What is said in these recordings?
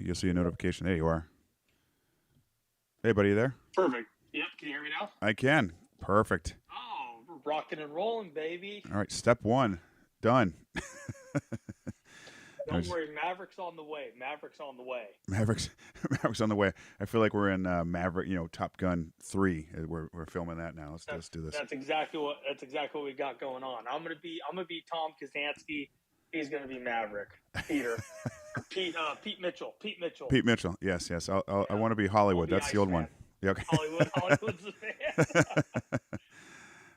You'll see a notification. There you are. Hey, buddy, you there? Perfect. Yep. Can you hear me now? I can. Perfect. Oh, we're rocking and rolling, baby. All right, step one. Done. Don't worry, Maverick's on the way. Maverick's on the way. Maverick's on the way. I feel like we're in Maverick, Top Gun 3. We're filming that now. Let's do this. That's exactly what we got going on. I'm gonna be Tom Kazansky. He's gonna be Maverick. Peter. Pete Mitchell. Pete Mitchell. Yes. I want to be Hollywood. That's the old one. Yeah, okay. Hollywood's the fan.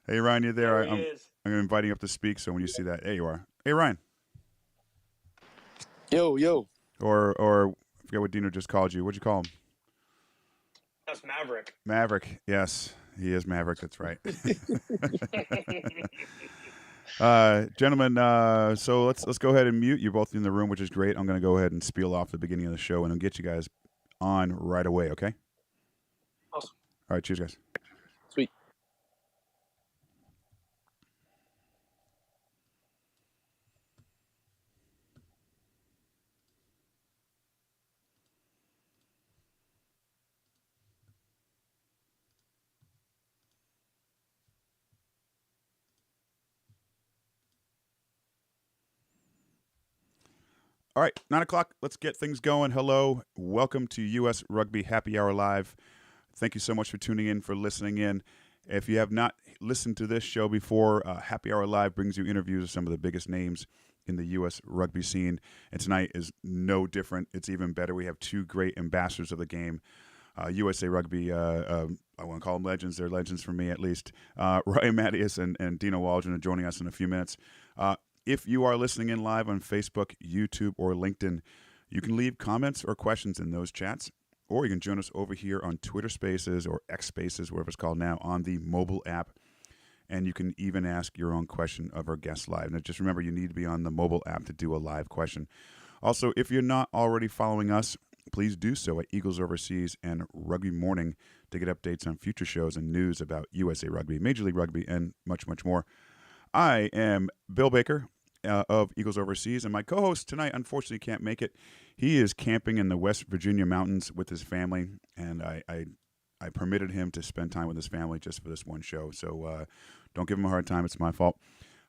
Hey, Ryan, you there? He is. I'm inviting you up to speak, so when you see that, there you are. Hey, Ryan. Yo. Or I forget what Dino just called you. What'd you call him? That's Maverick. Maverick. Yes, he is Maverick. That's right. Gentlemen, so let's go ahead and mute. You're both in the room, which is great. I'm going to go ahead and spiel off the beginning of the show, and I'll get you guys on right away, okay? Awesome. All right, cheers, guys. Sweet. All right, 9 o'clock. Let's get things going. Hello. Welcome to U.S. Rugby Happy Hour Live. Thank you so much for tuning in, for listening in. If you have not listened to this show before, Happy Hour Live brings you interviews of some of the biggest names in the U.S. rugby scene. And tonight is no different. It's even better. We have two great ambassadors of the game. USA Rugby, I want to call them legends. They're legends for me, at least. Ryan Matyas and Dino Waldren are joining us in a few minutes. If you are listening in live on Facebook, YouTube, or LinkedIn, you can leave comments or questions in those chats, or you can join us over here on Twitter Spaces or X Spaces, whatever it's called now, on the mobile app, and you can even ask your own question of our guests live. Now, just remember, you need to be on the mobile app to do a live question. Also, if you're not already following us, please do so at Eagles Overseas and Rugby Morning to get updates on future shows and news about USA Rugby, Major League Rugby, and much, much more. I am Bill Baker of Eagles Overseas, and my co-host tonight unfortunately can't make it. He is camping in the West Virginia mountains with his family, and I permitted him to spend time with his family just for this one show, so don't give him a hard time. It's my fault.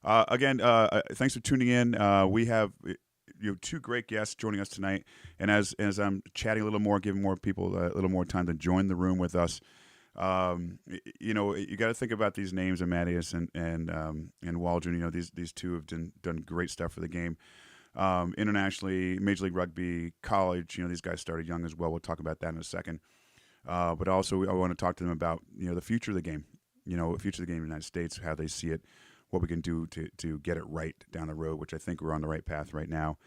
Again, thanks for tuning in. We have two great guests joining us tonight, and as I'm chatting a little more, giving more people a little more time to join the room with us, you got to think about these names of Matyas and Waldren. These two have done great stuff for the game. Internationally, Major League Rugby, college, these guys started young as well. We'll talk about that in a second. But also I want to talk to them about, the future of the game, the future of the game in the United States, how they see it, what we can do to get it right down the road, which I think we're on the right path right now.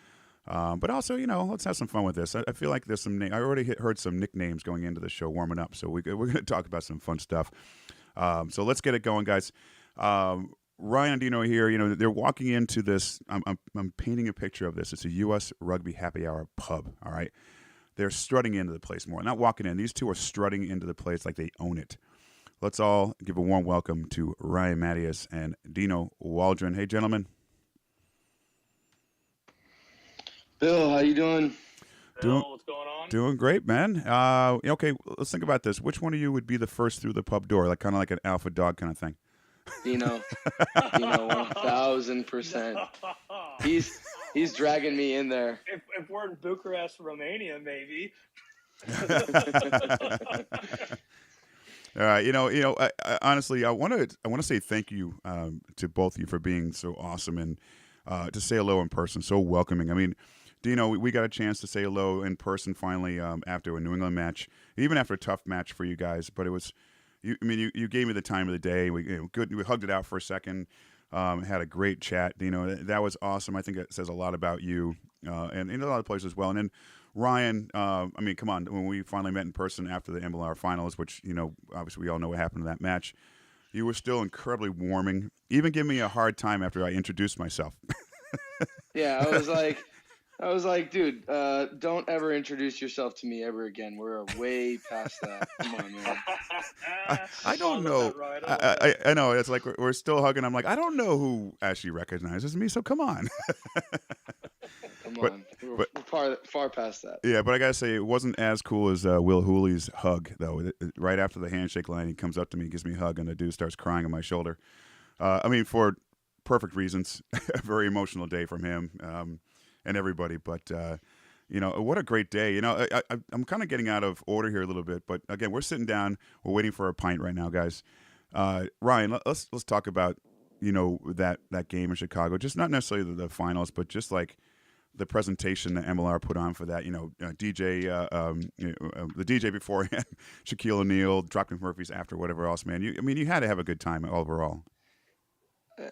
But also, let's have some fun with this. I feel like there's some I already heard some nicknames going into the show warming up, so we're going to talk about some fun stuff. So let's get it going, guys. Ryan and Dino here, they're walking into this. I'm painting a picture of this. It's a U.S. Rugby Happy Hour pub, all right? They're strutting into the place more. Not walking in. These two are strutting into the place like they own it. Let's all give a warm welcome to Ryan Matyas and Dino Waldren. Hey, gentlemen. Bill, how you doing? Bill, what's going on? Doing great, man. Okay, let's think about this. Which one of you would be the first through the pub door, kind of like an alpha dog kind of thing? Dino, 1,000%. He's dragging me in there. If we're in Bucharest, Romania, maybe. All right, I honestly, I want to say thank you to both of you for being so awesome and to say hello in person, so welcoming. I mean, Dino, we got a chance to say hello in person finally after a New England match, even after a tough match for you guys. But it was, you gave me the time of the day. We hugged it out for a second, had a great chat. Dino, that was awesome. I think it says a lot about you and in a lot of places as well. And then Ryan, come on, when we finally met in person after the MLR finals, which obviously we all know what happened in that match, you were still incredibly warming, even giving me a hard time after I introduced myself. Yeah, I was like, dude, don't ever introduce yourself to me ever again. We're way past that. Come on, man. I don't know. I know. It's like we're still hugging. I'm like, I don't know who actually recognizes me, so come on. Come on. We're far past that. Yeah, but I gotta say, it wasn't as cool as Will Hooley's hug, though. Right after the handshake line, he comes up to me, gives me a hug, and the dude starts crying on my shoulder. I mean, for perfect reasons. A very emotional day from him and everybody. But what a great day. I'm kind of getting out of order here a little bit, but again, we're sitting down, we're waiting for a pint right now, guys. Ryan, let's talk about that game in Chicago. Just not necessarily the finals, but just like the presentation that MLR put on for that. DJ, the DJ beforehand, Shaquille O'Neal, Dropkick Murphys after, whatever else, man. You had to have a good time overall.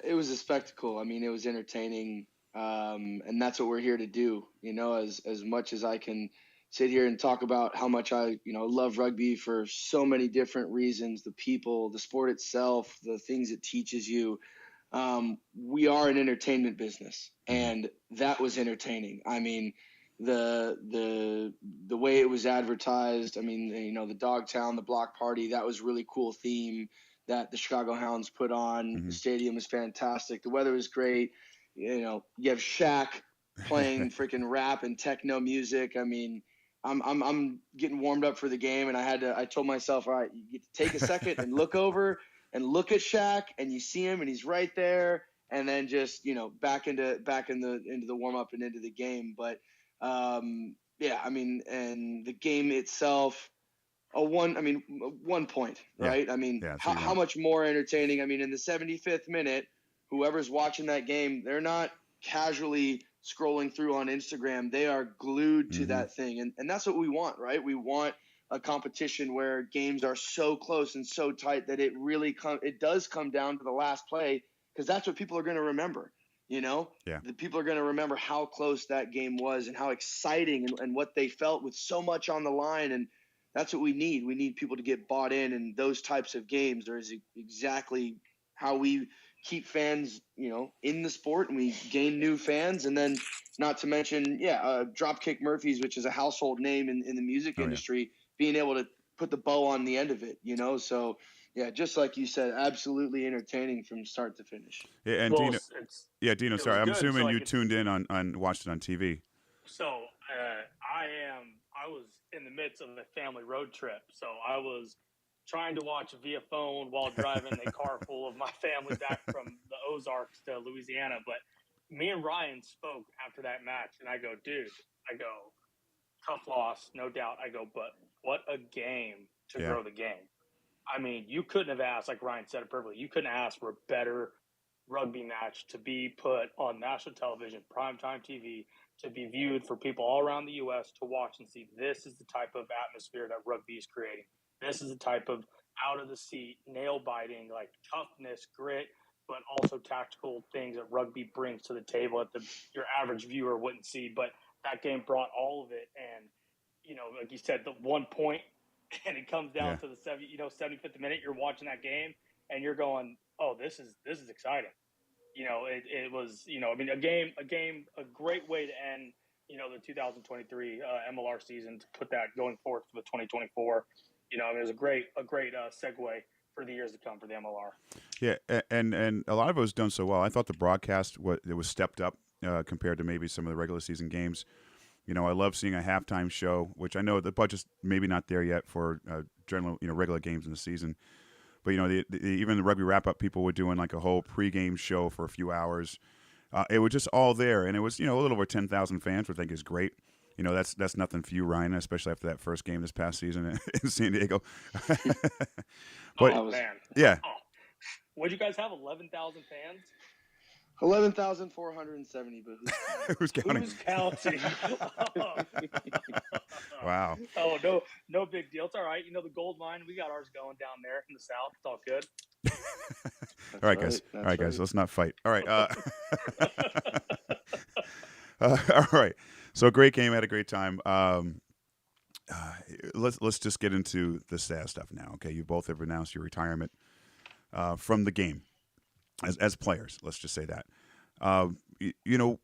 It was a spectacle. I mean, it was entertaining, and that's what we're here to do. As much as I can sit here and talk about how much I love rugby for so many different reasons, the people, the sport itself, the things it teaches you. We are an entertainment business, and that was entertaining. I mean, the way it was advertised. I mean, the Dogtown, the block party, that was really cool theme that the Chicago Hounds put on. Mm-hmm. The stadium was fantastic. The weather was great. You have Shaq playing freaking rap and techno music. I mean, I'm getting warmed up for the game, and I told myself, all right, you get to take a second and look over and look at Shaq, and you see him, and he's right there, and then just back into the warm up and into the game. But yeah, I mean, and the game itself, 1 point, right? Yeah. I mean, yeah, how much more entertaining? I mean, in the 75th minute, whoever's watching that game, they're not casually scrolling through on Instagram. They are glued to that thing, and that's what we want, right? We want a competition where games are so close and so tight that it does come down to the last play, because that's what people are going to remember. Yeah. The people are going to remember how close that game was and how exciting and what they felt with so much on the line. And that's what we need. We need people to get bought in those types of games. There is exactly how we keep fans, in the sport, and we gain new fans. And then not to mention, Dropkick Murphys, which is a household name in the music industry, being able to put the bow on the end of it, So, yeah, just like you said, absolutely entertaining from start to finish. Yeah, and Dino, sorry, I'm assuming you tuned in on watched it on TV. So I was in the midst of a family road trip, so I was trying to watch via phone while driving a car full of my family back from the Ozarks to Louisiana. But me and Ryan spoke after that match, and I go, dude, tough loss, no doubt. I go, but what a game to grow the game. I mean, you couldn't have asked, like Ryan said it perfectly, you couldn't ask for a better rugby match to be put on national television, primetime TV, to be viewed for people all around the U.S. to watch and see. This is the type of atmosphere that rugby is creating. This is the type of out-of-the-seat, nail-biting, like toughness, grit, but also tactical things that rugby brings to the table that your average viewer wouldn't see. But that game brought all of it. And, like you said, the 1 point, and it comes down to the 75th minute, you're watching that game, and you're going, oh, this is exciting. It was, a great way to end, the 2023 MLR season, to put that going forward for the 2024. It was a great segue for the years to come for the MLR. Yeah, and a lot of it was done so well. I thought the broadcast was stepped up compared to maybe some of the regular season games. I love seeing a halftime show, which I know the budget's maybe not there yet for general, regular games in the season. But, even the rugby wrap-up, people were doing like a whole pregame show for a few hours. It was just all there, and it was, a little over 10,000 fans, which I think is great. That's nothing for you, Ryan, especially after that first game this past season in San Diego. But, man. Yeah. Oh. What'd you guys have, 11,000 fans? 11,470, but who's counting? Who's counting? Wow. Oh, no big deal. It's all right. The gold mine, we got ours going down there in the south. It's all good. All right, guys. All right, guys. Let's not fight. All right. All right. So great game. Had a great time. Let's just get into the sad stuff now. Okay, you both have announced your retirement from the game as players. Let's just say that. How am I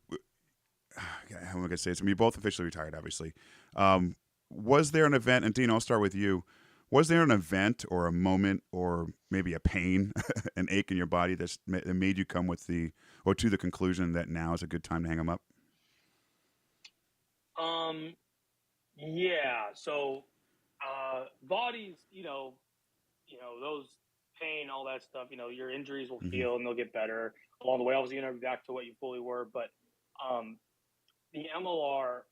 going to say this? You both officially retired, obviously. Was there an event, and Dean, I'll start with you. Was there an event or a moment or maybe a pain, an ache in your body that made you come to the conclusion that now is a good time to hang them up? Yeah. So, bodies, those pain, all that stuff, your injuries will Mm-hmm. heal and they'll get better along the way. Obviously, back to what you fully were, but um, the MLR,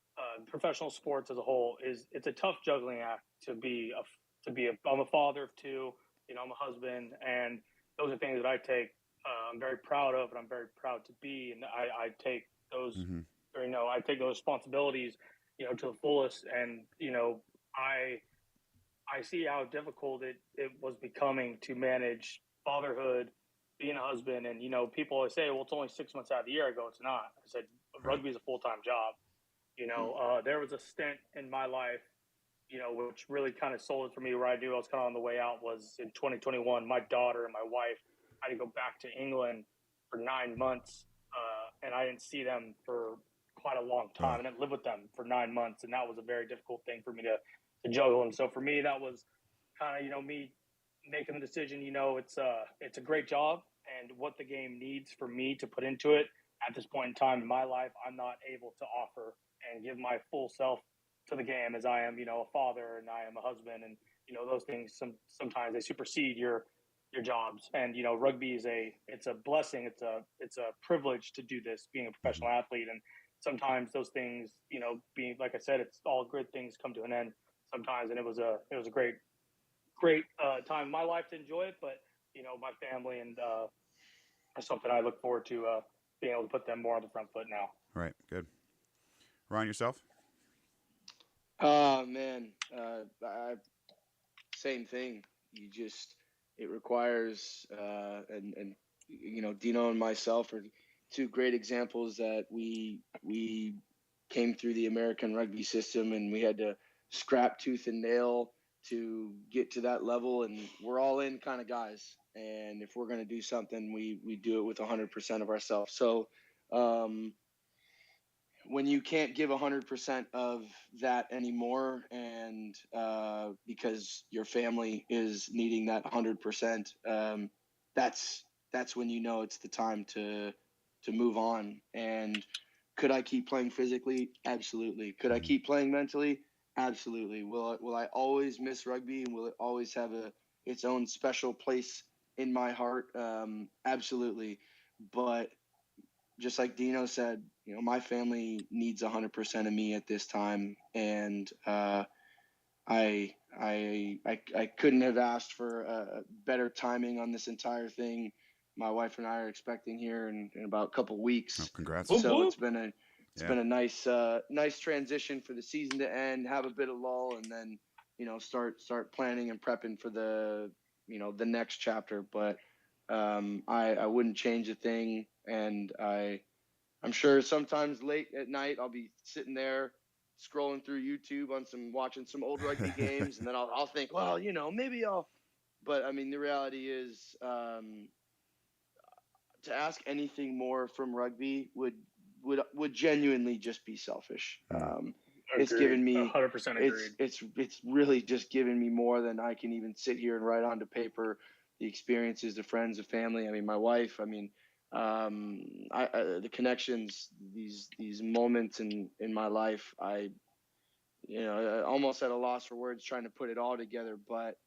professional sports as a whole, it's a tough juggling act I'm a father of two, I'm a husband, and those are things that I'm very proud of, and I'm very proud to be, and I take those, Mm-hmm. or, I take those responsibilities, to the fullest, and I I see how difficult it was becoming to manage fatherhood, being a husband, and people always say, well, it's only 6 months out of the year. I go, it's not. I said, Right. rugby is a full time job. There was a stint in my life, which really kind of sold it for me where I knew I was kind of on the way out was in 2021. My daughter and my wife had to go back to England for 9 months, and I didn't see them for quite a long Oh. time. I didn't live with them for 9 months, and that was a very difficult thing for me to juggle. And so for me, that was kind of me making the decision. It's a great job, and what the game needs for me to put into it at this point in time in my life, I'm not able to offer and give my full self to the game as I am, a father and I am a husband, and those things sometimes they supersede your jobs. And rugby it's a blessing, it's a privilege to do this, being a Mm-hmm. professional athlete. And sometimes those things, being like I said, it's all good things come to an end sometimes. And it was a great time in my life to enjoy it, but my family and are something I look forward to being able to put them more on the front foot now. Right. Good. Ron, yourself? Oh man, same thing. It requires, and Dino and myself are two great examples that we came through the American rugby system, and we had to scrap tooth and nail to get to that level. And we're all in kind of guys. And if we're going to do something, we do it with 100% of ourselves. So, when you can't give 100% of that anymore, and because your family is needing that 100%, that's when it's the time to move on. And could I keep playing physically? Absolutely. Could I Mm-hmm. keep playing mentally? Absolutely. Will I always miss rugby, and will it always have its own special place in my heart? Absolutely. But just like Dino said, my family needs 100% of me at this time, and I couldn't have asked for better timing on this entire thing. My wife and I are expecting here in about a couple Oh, weeks, congrats. Whoop so whoop. it's Yeah. been a nice transition for the season to end, have a bit of lull, and then start planning and prepping for the next chapter. But I wouldn't change a thing, and I'm sure sometimes late at night I'll be sitting there scrolling through YouTube watching some old rugby games, and then I'll think, well, maybe I'll. But I mean, the reality is, to ask anything more from rugby would genuinely just be selfish. Mm. It's Agreed. given me 100% agreed. it's really just given me more than I can even sit here and write onto paper. The experiences, the friends, the family. I mean, my wife. I mean, the connections, these moments in my life. Almost at a loss for words trying to put it all together. But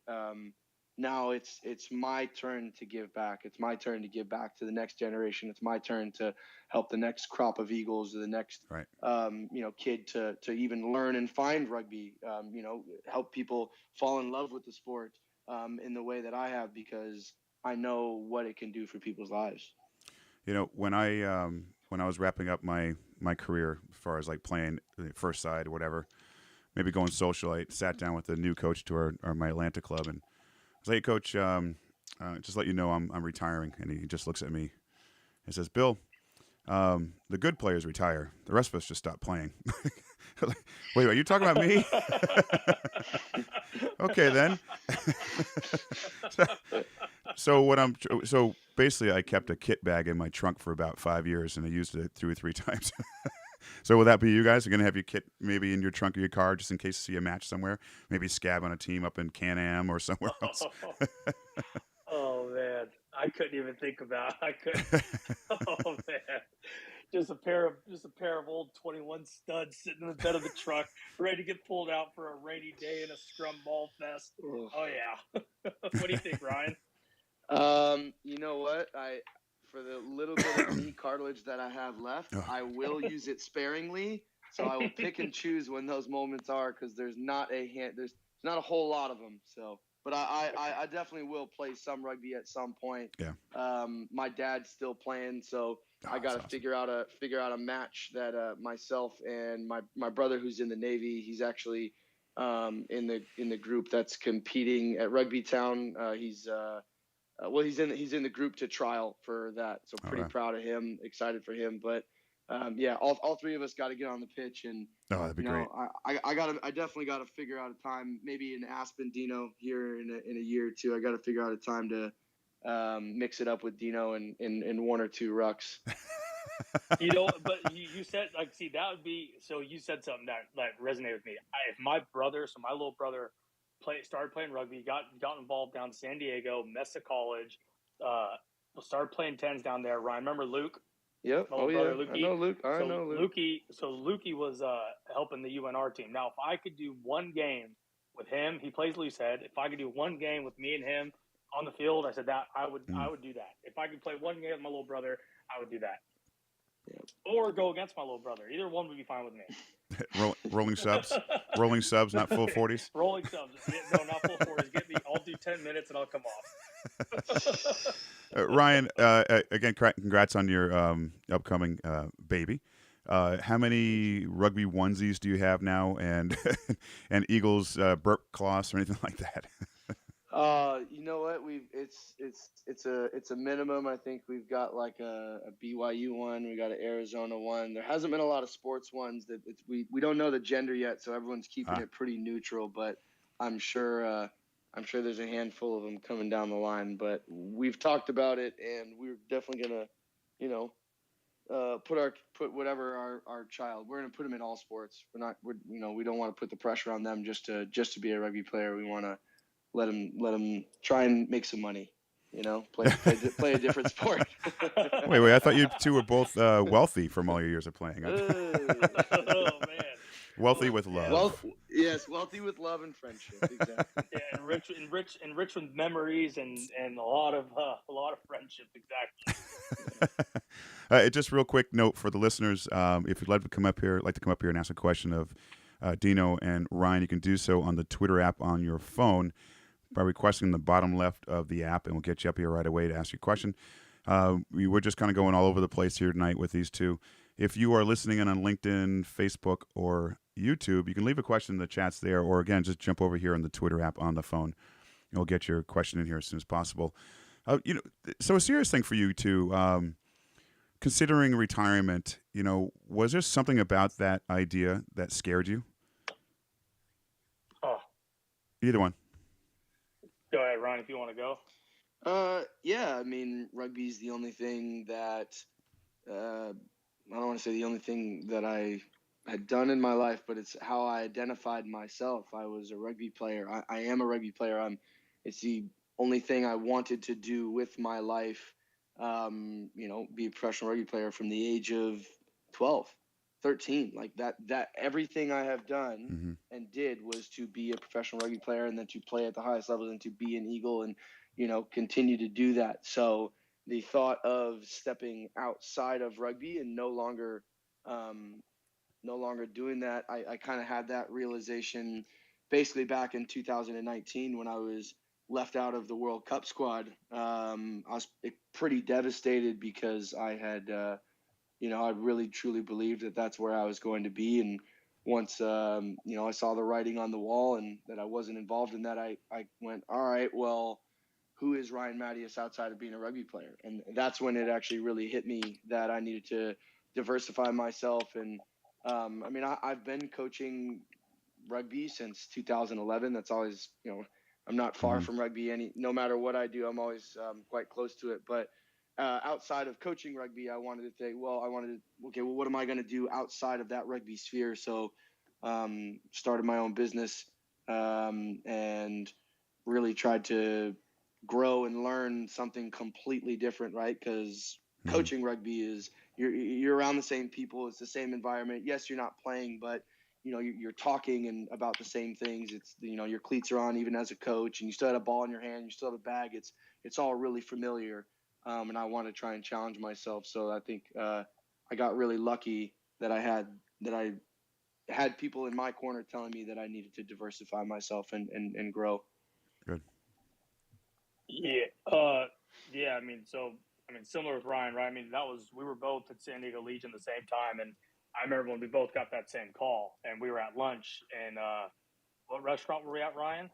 now it's my turn to give back. It's my turn to give back to the next generation. It's my turn to help the next crop of Eagles or the next Right. kid to even learn and find rugby. Help people fall in love with the sport in the way that I have, because I know what it can do for people's lives. When I was wrapping up my career as far as like playing the first side or whatever, maybe going social, I sat down with the new coach to my Atlanta club, and I was like, hey, coach, just let you know I'm retiring. And he just looks at me and says, Bill, the good players retire. The rest of us just stop playing. Like, wait, are you talking about me? Okay, then. So basically, I kept a kit bag in my trunk for about 5 years, and I used it 2 or 3 times. So will that be you guys? Are going to have your kit maybe in your trunk of your car just in case you see a match somewhere? Maybe scab on a team up in Can-Am or somewhere else. Oh man, I couldn't even think about. I could. Oh man, just a pair of old 21 studs sitting in the bed of the truck, ready to get pulled out for a rainy day in a scrum ball fest. Oh yeah. What do you think, Ryan? You know what? For the little bit of knee cartilage that I have left, I will use it sparingly. So I will pick and choose when those moments are, because there's not a whole lot of them. So, but I definitely will play some rugby at some point. Yeah. My dad's still playing, so I got to awesome. figure out a match that myself and my brother, who's in the Navy, he's actually in the group that's competing at Rugby Town. He's in the group to trial for that, so pretty proud of him, excited for him. But yeah, all three of us got to get on the pitch, and that'd be great. I definitely got to figure out a time, maybe in Aspen, Dino, here in a year or two. I got to figure out a time to mix it up with Dino in one or two rucks. But you said, like, see, that would be, so you said something that resonated with me. If my little brother started playing rugby, got involved down in San Diego, Mesa College, started playing tens down there. Ryan, remember Luke? Yep. My brother Lukey. I know Luke. I know Luke. Lukey was helping the UNR team. Now, if I could do one game with him, he plays loose head. If I could do one game with me and him on the field, I said that I would do that. If I could play one game with my little brother, I would do that. Yep. Or go against my little brother. Either one would be fine with me. Rolling subs, not full 40s. Rolling subs. No, not full 40s. I'll do 10 minutes and I'll come off. Ryan, again, congrats on your upcoming baby. How many rugby onesies do you have now, and and Eagles burp cloths or anything like that? You know what? It's a minimum. I think we've got like a BYU one. We got an Arizona one. There hasn't been a lot of sports ones we don't know the gender yet, so everyone's keeping it pretty neutral. But I'm sure there's a handful of them coming down the line. But we've talked about it, and we're definitely gonna, put whatever our child. We're gonna put him in all sports. We don't want to put the pressure on them just to be a rugby player. We want to let him try and make some money, play a different sport. Wait, I thought you two were both wealthy from all your years of playing. Oh man, wealthy with love. Yes, wealthy with love and friendship. Exactly. Yeah, and rich with memories and a lot of friendship. Exactly. Just real quick note for the listeners: if you'd like to come up here and ask a question of Dino and Ryan, you can do so on the Twitter app on your phone by requesting the bottom left of the app, and we'll get you up here right away to ask you a question. We were just kind of going all over the place here tonight with these two. If you are listening in on LinkedIn, Facebook, or YouTube, you can leave a question in the chats there, or again, just jump over here on the Twitter app on the phone. You'll get your question in here as soon as possible. So a serious thing for you two, considering retirement, was there something about that idea that scared you? Oh, either one. Go ahead, Ryan, if you want to go. Yeah, I mean, rugby's the only thing that I don't want to say the only thing that I had done in my life, but it's how I identified myself. I was a rugby player. I am a rugby player. It's the only thing I wanted to do with my life. Be a professional rugby player from the age of 12, 13. Like that everything I have done and did was to be a professional rugby player, and then to play at the highest levels, and to be an Eagle, and continue to do that. So the thought of stepping outside of rugby and no longer doing that, I kind of had that realization basically back in 2019 when I was left out of the World Cup squad. I was pretty devastated because I had, I really truly believed that that's where I was going to be. And once, I saw the writing on the wall and that I wasn't involved in that, I went, all right, well, who is Ryan Matyas outside of being a rugby player? And that's when it actually really hit me that I needed to diversify myself. And I've been coaching rugby since 2011. That's always, I'm not far from rugby. No matter what I do, I'm always quite close to it. But outside of coaching rugby, I wanted to think, what am I going to do outside of that rugby sphere? So started my own business and really tried to grow and learn something completely different, right? Because coaching rugby is you're around the same people. It's the same environment. Yes, you're not playing, but you're talking and about the same things. It's your cleats are on even as a coach, and you still have a ball in your hand. You still have a bag. It's all really familiar, and I want to try and challenge myself. So I think I got really lucky that I had people in my corner telling me that I needed to diversify myself and grow. Good. Yeah. Yeah. Similar with Ryan, right? We were both at San Diego Legion at the same time. And I remember when we both got that same call and we were at lunch and, what restaurant were we at, Ryan?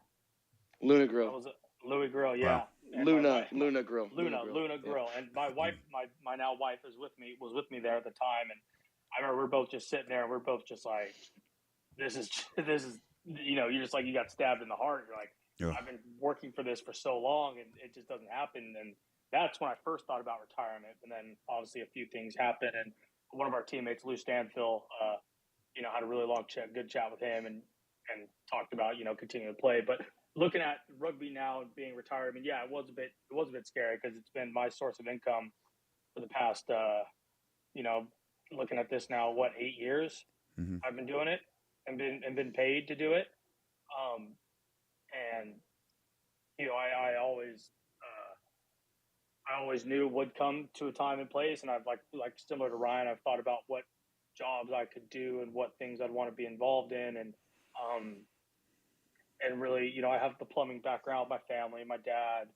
Luna Grill. That was Louis Grill. Yeah. Wow. Luna Grill. Luna Grill. And my wife, my now wife was with me there at the time. And I remember we're both just sitting there and we're both just like, this is, you're just like, you got stabbed in the heart. You're like, Yeah. I've been working for this for so long and it just doesn't happen. And that's when I first thought about retirement. And then obviously a few things happened. And one of our teammates, Lou Stanfill, had a really good chat with him and talked about, continuing to play. But looking at rugby now and being retired, it was a bit scary because it's been my source of income for the past, looking at this now, 8 years Mm-hmm. I've been doing it and been paid to do it. I always knew would come to a time and place, and I've like similar to Ryan, I've thought about what jobs I could do and what things I'd want to be involved in, and really, I have the plumbing background, my family, my dad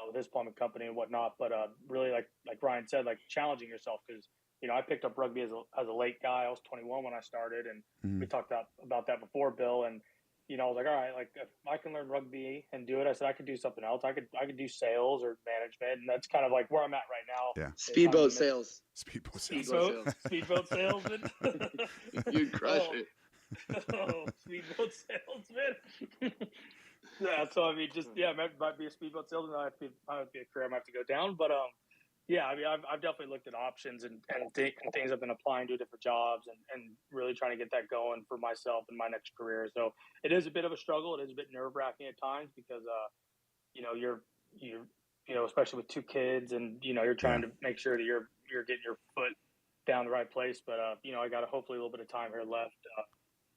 with his plumbing company and whatnot, but really like Ryan said, like challenging yourself because I picked up rugby as a late guy. I was 21 when I started, and Mm-hmm. we talked about that before, Bill, and I was like, all right, like if I can learn rugby and do it, I said I could do something else. I could do sales or management, and that's kind of like where I'm at right now. Yeah. Speedboat sales. Speedboat salesman. You'd crush it. Oh, speedboat salesman. Yeah, so it might be a speedboat salesman. Might be a career I might have to go down, but I've definitely looked at options and things I've been applying to different jobs and really trying to get that going for myself in my next career. So it is a bit of a struggle. It is a bit nerve wracking at times because you're especially with two kids and you're trying to make sure that you're getting your foot down the right place. But I got hopefully a little bit of time here left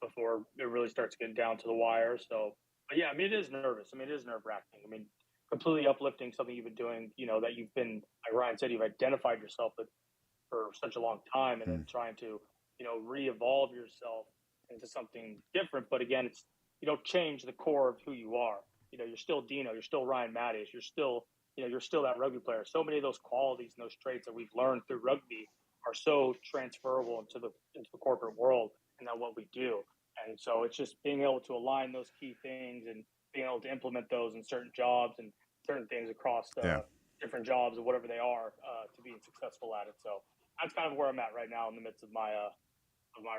before it really starts getting down to the wire. So, but yeah, it is nervous. It is nerve wracking. Completely uplifting something you've been doing, that you've been, like Ryan said, you've identified yourself with for such a long time and then trying to, re-evolve yourself into something different. But again, you don't change the core of who you are. You're still Dino, you're still Ryan Matyas, you're still that rugby player. So many of those qualities and those traits that we've learned through rugby are so transferable into the corporate world and then what we do. And so it's just being able to align those key things and being able to implement those in certain jobs and certain things across different jobs or whatever they are to being successful at it. So that's kind of where I'm at right now in the midst of my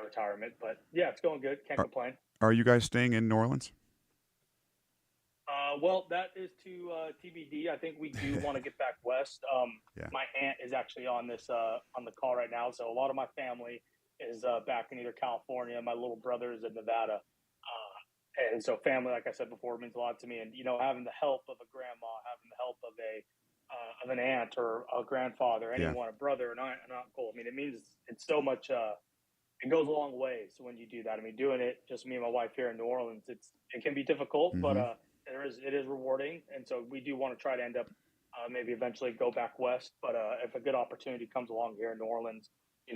retirement. But yeah, it's going good. Can't complain. Are you guys staying in New Orleans? Well, that is to TBD. I think we do want to get back west. My aunt is actually on this on the call right now, so a lot of my family is back in either California. My little brother is in Nevada. And so family, like I said before, means a lot to me. And, having the help of a grandma, having the help of of an aunt or a grandfather, anyone, a brother, an uncle. It means it's so much, it goes a long way. So when you do that, doing it, just me and my wife here in New Orleans, it can be difficult, but it is rewarding. And so we do want to try to end up maybe eventually go back west. But if a good opportunity comes along here in New Orleans,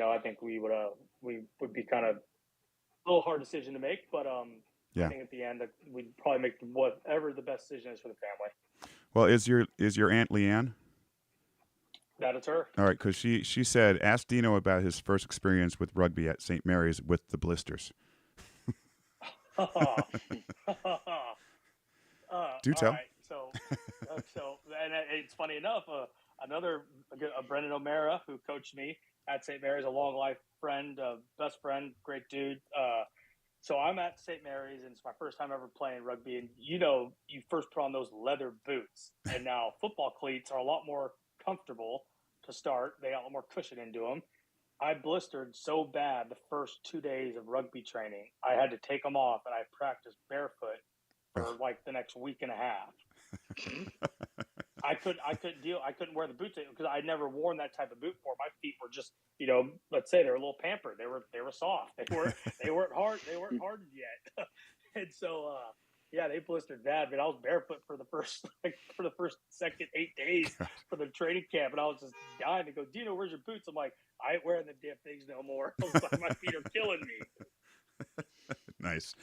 I think we would be kind of a little hard decision to make, but I think at the end we'd probably make whatever the best decision is for the family. Well, is your Aunt Leanne? That is her. All right, because she said, ask Dino about his first experience with rugby at St. Mary's with the blisters. Do tell. All right, so and it's funny enough, a Brendan O'Mara who coached me at St. Mary's, a long life friend, best friend, great dude. So I'm at St. Mary's, and it's my first time ever playing rugby. And you first put on those leather boots, and now football cleats are a lot more comfortable to start. They got a lot more cushion into them. I blistered so bad the first 2 days of rugby training, I had to take them off, and I practiced barefoot for like the next week and a half. I couldn't deal. I couldn't wear the boots because I'd never worn that type of boot before. My feet were just, let's say they're a little pampered. They were soft. They weren't hard. They weren't hardened yet. And so, yeah, they blistered bad. But I was barefoot for the second 8 days for the training camp, and I was just dying to go. Dino, where's your boots? I'm like, I ain't wearing them damn things no more. I was like, my feet are killing me. Nice.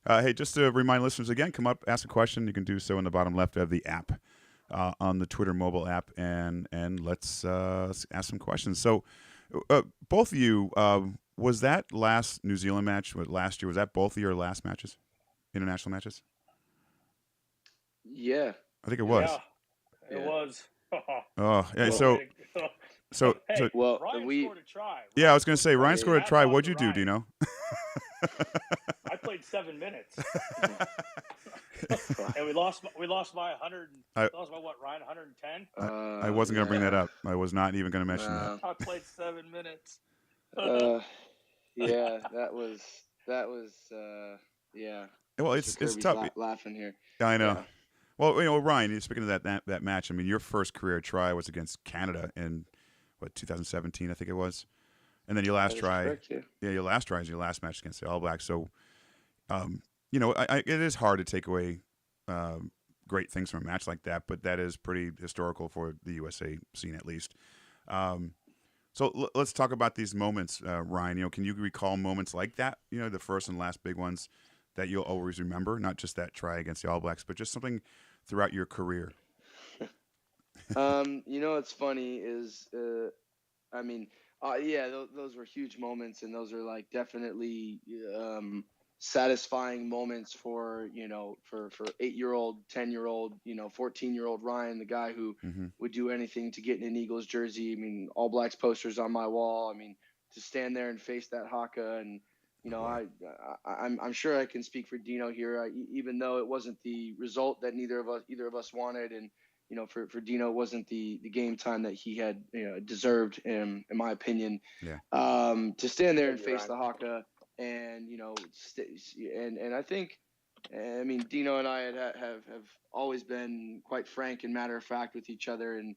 Hey, just to remind listeners again, come up, ask a question. You can do so in the bottom left of the app, on the Twitter mobile app, and let's ask some questions. So, both of you, was that last New Zealand match last year? Was that both of your last matches, international matches? Yeah, I think it was. Yeah, it was. Oh, yeah. Well, Hey, well, Ryan scored a try. Yeah, I was going to say Ryan scored a try. What'd you do, Ryan. Dino? I played 7 minutes, and we lost by 100. Lost by what, Ryan? 110. I wasn't going to bring that up. I was not even going to mention that. I played 7 minutes. Yeah, that was yeah. Well, it's tough. Laughing here. I know. Yeah. Well, Ryan, speaking of that match, I mean, your first career try was against Canada in 2017, I think it was, and then your last try, correct, yeah. Your last try is your last match against the All Blacks. So, it is hard to take away great things from a match like that, but that is pretty historical for the USA scene, at least. So let's talk about these moments, Ryan. Can you recall moments like that? The first and last big ones that you'll always remember, not just that try against the All Blacks, but just something throughout your career. What's funny is, those were huge moments, and those are like definitely satisfying moments for 8-year-old, 10-year-old, 14-year-old Ryan, the guy who would do anything to get in an Eagles jersey. I mean, All Blacks posters on my wall. I mean, to stand there and face that haka, and I'm sure I can speak for Dino here. Even though it wasn't the result that either of us wanted, and for Dino, it wasn't the game time that he had deserved, in my opinion. Yeah. To stand there and face the haka, and and I think, Dino and I have always been quite frank and matter of fact with each other, and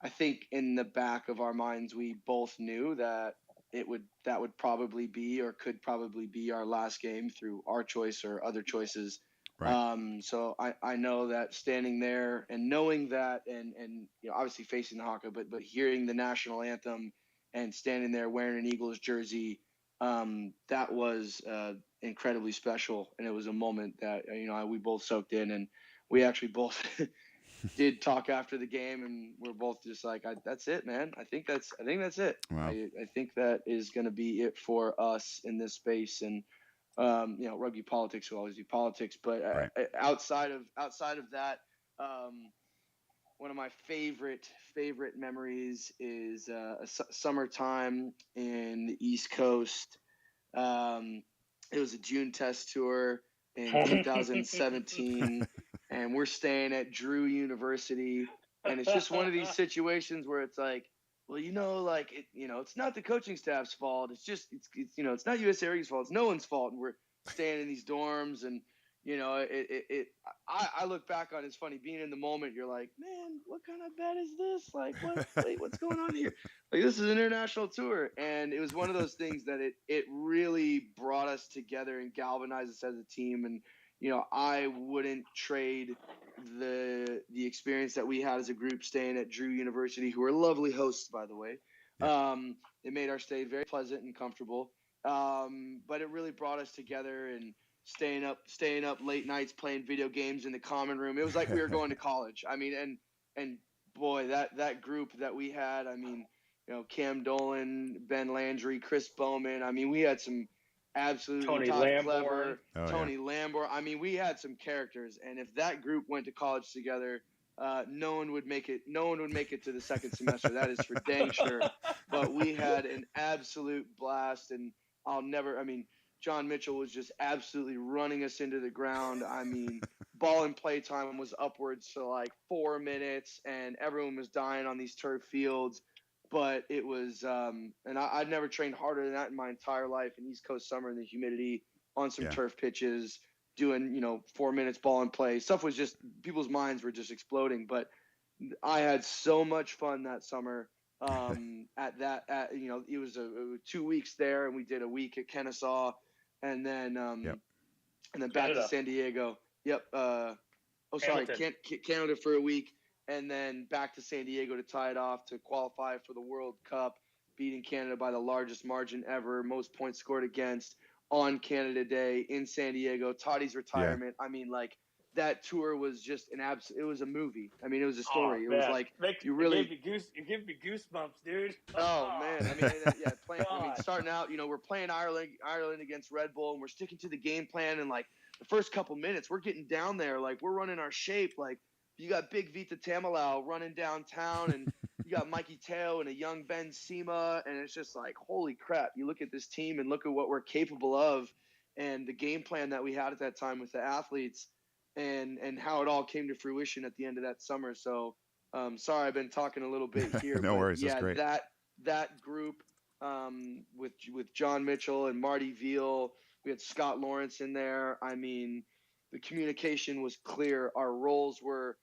I think in the back of our minds we both knew that that would probably be, or could probably be, our last game through our choice or other choices. Right. So I know that standing there and knowing that, and obviously facing the haka, but hearing the national anthem and standing there wearing an Eagles jersey, that was incredibly special, and it was a moment that we both soaked in, and we actually both did talk after the game, and we're both just like, that's it, man. I think that's it. Wow. I think that is going to be it for us in this space, and rugby politics will always be politics, but right. outside of that, one of my favorite memories is summertime in the East Coast. It was a June test tour in 2017, and we're staying at Drew University, and it's just one of these situations where it's like, well, it's not the coaching staff's fault. It's just, it's not USA Rugby's fault. It's no one's fault. And we're staying in these dorms, and, I look back on it, it's funny being in the moment. You're like, man, what kind of bet is this? Like, what's going on here? Like, this is an international tour. And it was one of those things that it really brought us together and galvanized us as a team. And, I wouldn't trade the experience that we had as a group staying at Drew University, who are lovely hosts, by the way. Yeah. It made our stay very pleasant and comfortable. But it really brought us together, and staying up late nights playing video games in the common room. It was like we were going to college. I mean, and boy, that group that we had, Cam Dolan, Ben Landry, Chris Bowman. I mean, we had some absolutely clever. Tony Lamborn. I mean, we had some characters, and if that group went to college together, no one would make it. No one would make it to the second semester. That is for dang sure. But we had an absolute blast, and John Mitchell was just absolutely running us into the ground. I mean, ball and play time was upwards to like 4 minutes, and everyone was dying on these turf fields. But it was, and I'd never trained harder than that in my entire life. In East Coast summer in the humidity on some turf pitches, doing, 4 minutes ball and play. Stuff was just, people's minds were just exploding. But I had so much fun that summer. It was 2 weeks there, and we did a week at Kennesaw, and then back to San Diego. Yep. Canada for a week, and then back to San Diego to tie it off to qualify for the World Cup, beating Canada by the largest margin ever, most points scored against on Canada Day in San Diego. Toddy's retirement. Yeah. I mean, like, that tour was just it was a movie. I mean, it was a story. It was like you give me goosebumps, dude. Oh man. I mean, starting out, we're playing Ireland against Red Bull, and we're sticking to the game plan. And like the first couple minutes, we're getting down there, like we're running our shape. Like you got Big Vita Tamalau running downtown, and you got Mikey Teo and a young Ben Sema, and it's just like, holy crap! You look at this team and look at what we're capable of, and the game plan that we had at that time with the athletes. And how it all came to fruition at the end of that summer. So, sorry, I've been talking a little bit here. No worries, that's great. That group with John Mitchell and Marty Veal, we had Scott Lawrence in there. I mean, the communication was clear. Our roles were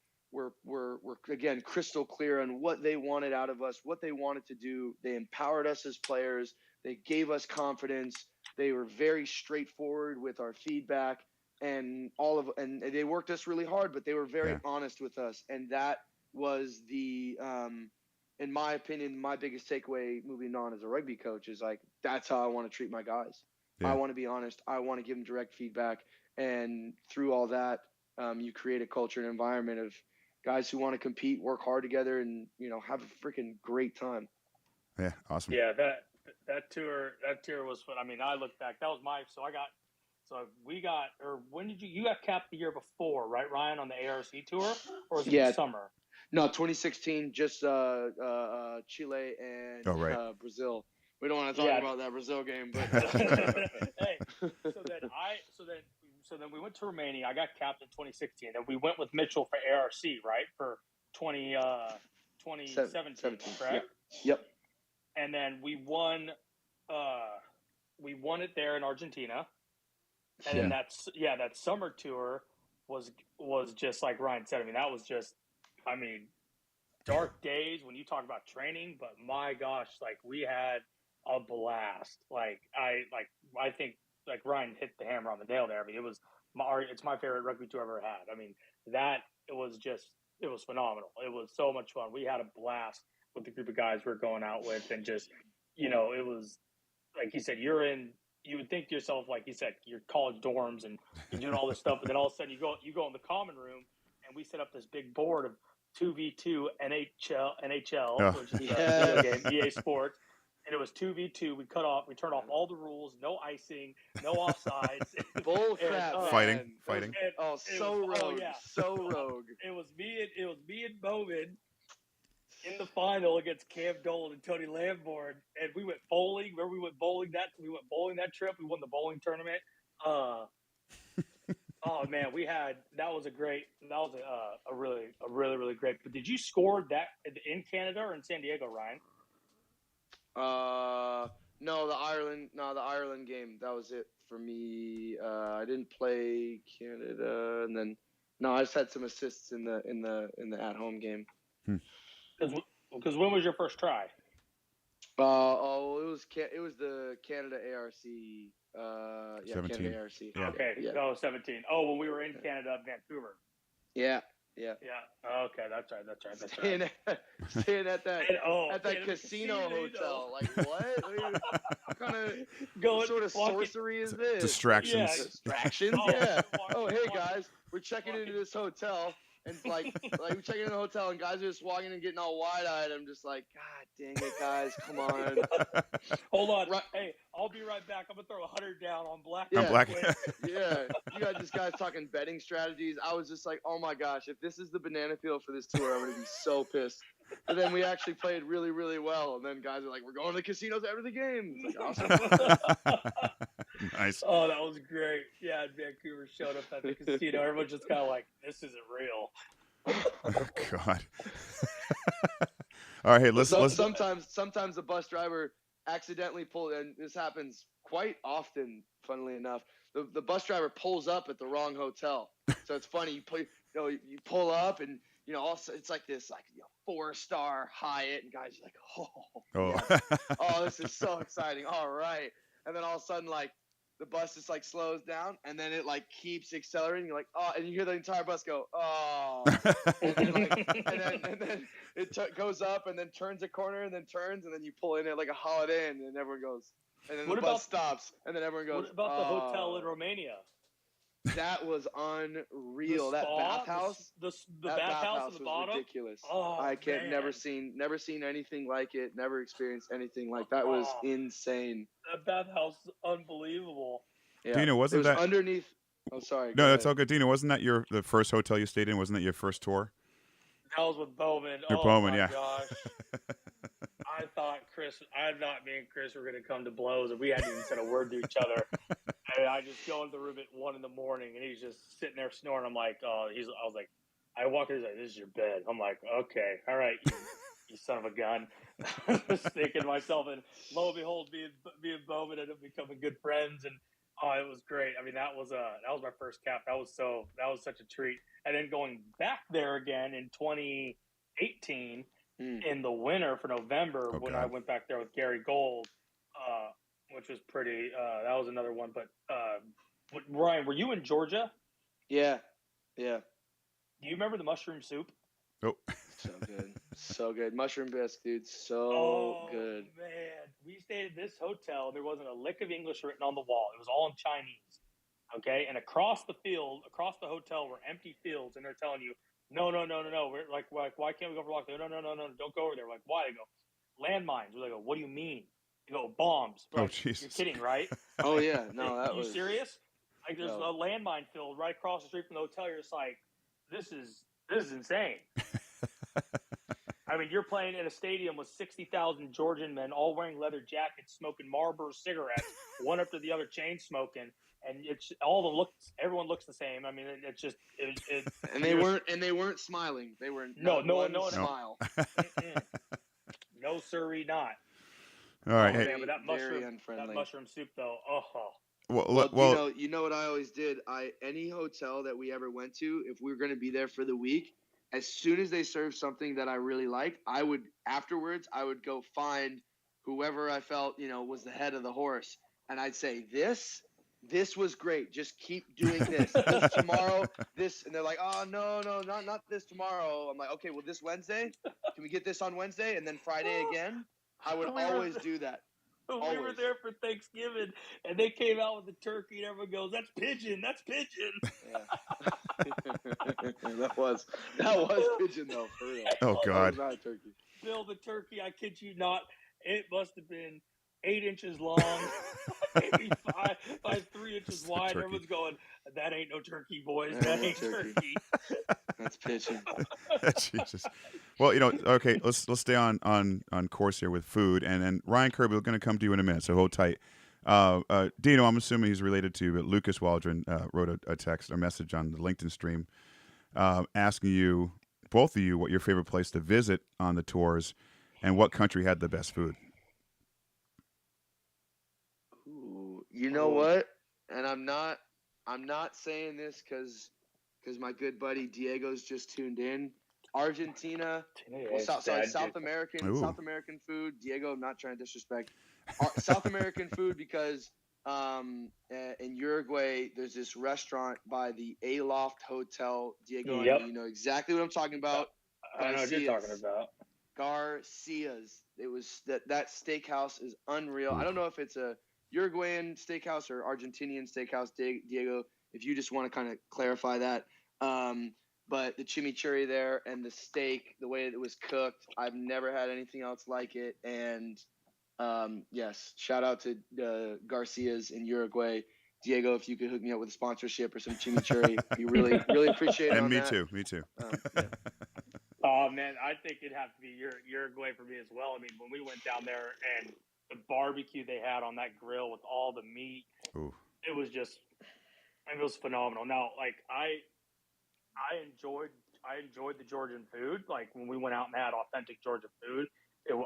again crystal clear on what they wanted out of us, what they wanted to do. They empowered us as players. They gave us confidence. They were very straightforward with our feedback. And they worked us really hard, but they were very honest with us. And that was in my opinion, my biggest takeaway moving on as a rugby coach is like, that's how I want to treat my guys. Yeah. I want to be honest. I want to give them direct feedback. And through all that, you create a culture and environment of guys who want to compete, work hard together, and, have a freaking great time. Yeah. Awesome. Yeah. That tour was fun. I mean, I look back, when did you got capped the year before, right, Ryan, on the ARC tour, or was it the summer? No, 2016, just Chile and Brazil. We don't want to talk about that Brazil game, but hey, so then we went to Romania. I got capped in 2016, and we went with Mitchell for ARC, right, for 2017, correct? Yep. And then we won it there in Argentina. And then that summer tour was just like Ryan said. I mean, that was just, dark days when you talk about training, but my gosh, like we had a blast. I think like Ryan hit the hammer on the nail there. I mean, it's my favorite rugby tour I've ever had. I mean, it was phenomenal. It was so much fun. We had a blast with the group of guys we're going out with, and just, it was like you said, you would think to yourself, like you said, your college dorms and you're doing all this stuff, and then all of a sudden you go in the common room, and we set up this big board of 2v2 NHL, which is a video game, EA Sports, and it was 2v2. We turned off all the rules, no icing, no offsides. Bull crap, fighting. So rogue. It was me and Bowman in the final against Cam Dolan and Tony Lamborn, and we went bowling. Remember, we went bowling that trip. We won the bowling tournament. Oh man, that was a really great. But did you score that in Canada or in San Diego, Ryan? No, the Ireland game. That was it for me. I didn't play Canada, and then I just had some assists in the at home game. Because when was your first try? It was the Canada ARC. 17. Canada ARC. Yeah. Okay. Yeah. Oh, 17. Oh, when we were in Canada, Vancouver. Yeah. Okay, that's right. Staying at that casino hotel. Like what? What kind of sort of sorcery is this? Distractions. Yeah. Distractions. Yeah. Oh, hey guys, we're checking into this hotel. And like we check into the hotel, and guys are just walking and getting all wide-eyed. I'm just like, God dang it, guys, come on. Hold on. Hey, I'll be right back. I'm going to throw 100 down on black. Yeah. Black. Yeah. You got this guys talking betting strategies. I was just like, oh my gosh, if this is the banana peel for this tour, I'm going to be so pissed. But then we actually played really, really well. And then guys are like, we're going to the casinos after the game. It's like, awesome. Nice. Oh, that was great. Yeah, Vancouver showed up at the casino. Everyone's just kind of like, this isn't real. Oh, God. All right, hey, let's sometimes the bus driver accidentally pulled, and this happens quite often, funnily enough, the bus driver pulls up at the wrong hotel. So it's funny. You pull up and also it's like this 4-star Hyatt, and guys are like, yes. Oh, this is so exciting. All right, and then all of a sudden the bus just slows down, and then it keeps accelerating. You're like, oh, and you hear the entire bus go, oh, and then it goes up, and then turns a corner, and then turns, and then you pull in it like a Holiday Inn, and everyone goes, and then the bus stops, and then everyone goes. What about the hotel in Romania? That was unreal. That bathhouse, the bathhouse at the bottom, ridiculous. Oh, I can't man. never seen anything like it. Never experienced anything like that. Was insane. That bathhouse is unbelievable. Yeah. Dino, wasn't that underneath? Oh, sorry. No, that's all good. Dino, wasn't that the first hotel you stayed in? Wasn't that your first tour? That was with Bowman. Bowman, my gosh. I thought me and Chris were going to come to blows, and we hadn't even said a word to each other. And I just go into the room at 1 a.m, and he's just sitting there snoring. I'm like, I walk in, he's like, this is your bed. I'm like, okay, all right, you son of a gun. Thinking to myself, and lo and behold, me and Bowman ended up becoming good friends, and it was great. I mean, that was my first cap. That was such a treat. And then going back there again in 2018 in the winter for November when I went back there with Gary Gold, which was pretty. That was another one. But Ryan, were you in Georgia? Yeah. Do you remember the mushroom soup? Oh, so good. Mushroom bisque, dude. So good. Man, we stayed at this hotel. There wasn't a lick of English written on the wall. It was all in Chinese. Okay, and across the hotel were empty fields, and they're telling you, no. We're like, why can't we go for a walk? No, don't go over there. We're like, why? They go, landmines. We're like, what do you mean? They go, bombs. We're like, Jesus. You're kidding, right? Oh yeah, no, that was. You serious? Like, there's a landmine field right across the street from the hotel. You're just like, this is insane. I mean, you're playing in a stadium with 60,000 Georgian men, all wearing leather jackets, smoking Marlboro cigarettes, one after the other, chain smoking, and it's everyone looks the same. I mean, it's just and they weren't smiling. They were no smile. No, sirree, not. All right, hey, man, but that mushroom soup though. Well, you know what I always did? Any hotel that we ever went to, if we were going to be there for the week, as soon as they served something that I really liked, I would go find whoever I felt, was the head of the horse. And I'd say, this was great. Just keep doing this. This tomorrow, this. And they're like, oh, no, not this tomorrow. I'm like, okay, well, this Wednesday, can we get this on Wednesday? And then Friday again? I would always do that. We were there for Thanksgiving, and they came out with the turkey, and everyone goes, that's pigeon. Yeah. that was pigeon, though, for real. Oh, God. That was not turkey. Bill, the turkey, I kid you not, it must have been 8 inches long, maybe 3 inches wide. Everyone's going, that ain't no turkey, boys. That ain't turkey. That's pigeon. Jesus. Well, okay, let's stay on course here with food, and Ryan Kirby, we're going to come to you in a minute, so hold tight. Dino, I'm assuming he's related to you, but Lucas Waldren wrote a message on the LinkedIn stream asking you, both of you, what your favorite place to visit on the tours and what country had the best food. Ooh, you know what? And I'm not saying this because my good buddy Diego's just tuned in. Argentina, South American food. Diego, I'm not trying to disrespect. South American food because in Uruguay there's this restaurant by the Aloft Hotel. Diego, you know exactly what I'm talking about. I know what you're talking about. Garcia's. It was that steakhouse is unreal. I don't know if it's a Uruguayan steakhouse or Argentinian steakhouse, Diego, if you just want to kind of clarify that. But the chimichurri there and the steak, the way it was cooked, I've never had anything else like it. And yes, shout out to Garcia's in Uruguay. Diego, if you could hook me up with a sponsorship or some chimichurri, we really, really appreciate it. And me too. Yeah. Oh, man, I think it'd have to be Uruguay for me as well. I mean, when we went down there and the barbecue they had on that grill with all the meat, it was phenomenal. Now, like I enjoyed the Georgian food. Like when we went out and had authentic Georgian food,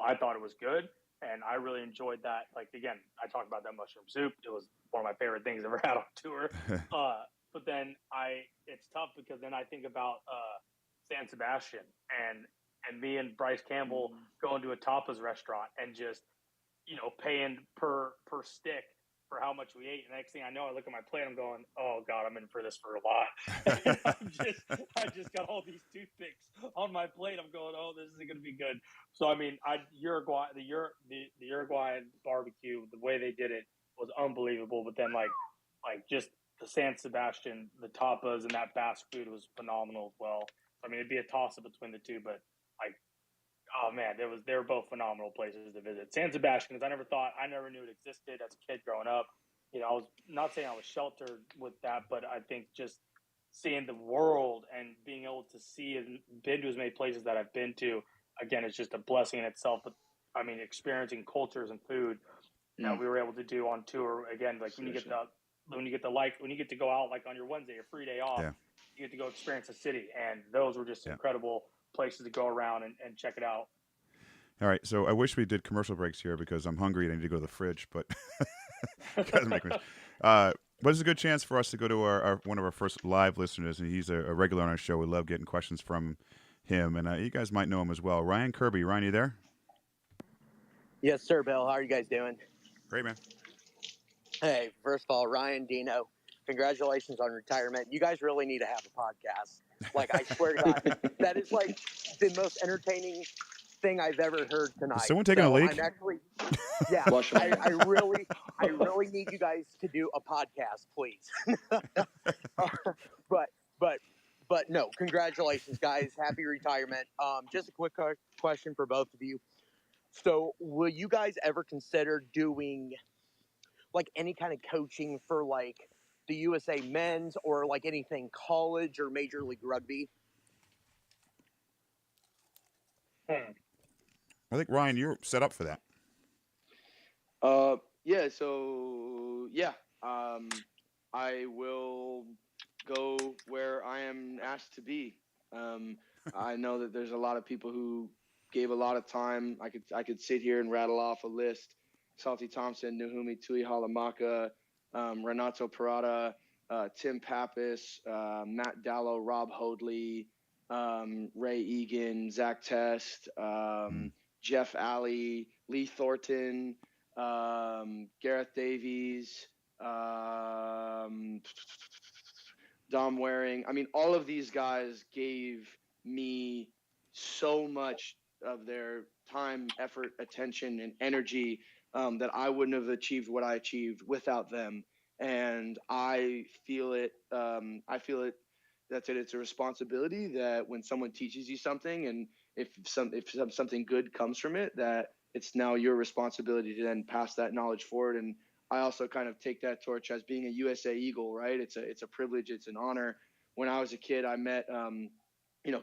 I thought it was good. and I really enjoyed that. Like, again, I talked about that mushroom soup. It was one of my favorite things I've ever had on tour. But then it's tough because then I think about San Sebastian and me and Bryce Campbell going to a tapas restaurant and just, paying per stick for how much we ate. And the next thing I know, I look at my plate, I'm going, oh God, I'm in for this for a lot. And I just got all these toothpicks on my plate. I'm going, oh, this isn't going to be good. So, I mean, Uruguay, the Uruguayan barbecue, the way they did it was unbelievable. But then like just the San Sebastian, the tapas and that Basque food was phenomenal as well. I mean, it'd be a toss up between the two, but like, oh man, they were both phenomenal places to visit. San Sebastian, because I never knew it existed as a kid growing up. I was not saying I was sheltered with that, but I think just seeing the world and being able to see and been to as many places that I've been to, again, it's just a blessing in itself. But I mean, experiencing cultures and food that we were able to do on tour. Again, like when you get to go out like on your Wednesday, your free day off, you get to go experience a city, and those were just incredible places to go around and check it out. All right, so I wish we did commercial breaks here because I'm hungry and I need to go to the fridge, but but it's a good chance for us to go to our one of our first live listeners, and he's a regular on our show. We love getting questions from him, and you guys might know him as well. Ryan Kirby. Ryan, you there? Yes, sir, Bill. How are you guys doing? Great, man. Hey, first of all, Ryan, Dino, congratulations on retirement. You guys really need to have a podcast. Like, I swear to God, that is like the most entertaining thing I've ever heard tonight. Is someone taking a leak? I'm actually, I really need you guys to do a podcast, please. But no, congratulations, guys. Happy retirement. Just a quick question for both of you. So, will you guys ever consider doing like any kind of coaching for like the USA men's or like anything college or Major League Rugby? I think Ryan, you're set up for that. I will go where I am asked to be. I know that there's a lot of people who gave a lot of time. I could sit here and rattle off a list: Salty Thompson, Nahumi Tui Halamaka, Renato Parada, Tim Pappas, Matt Dallow, Rob Hoadley, Ray Egan, Zach Test, Jeff Alley, Lee Thornton, Gareth Davies, Dom Waring. I mean, all of these guys gave me so much of their time, effort, attention, and energy that I wouldn't have achieved what I achieved without them. And I feel it. It's a responsibility that when someone teaches you something, and if something good comes from it, that it's now your responsibility to then pass that knowledge forward. And I also kind of take that torch as being a USA Eagle, right? It's a privilege. It's an honor. When I was a kid, I met,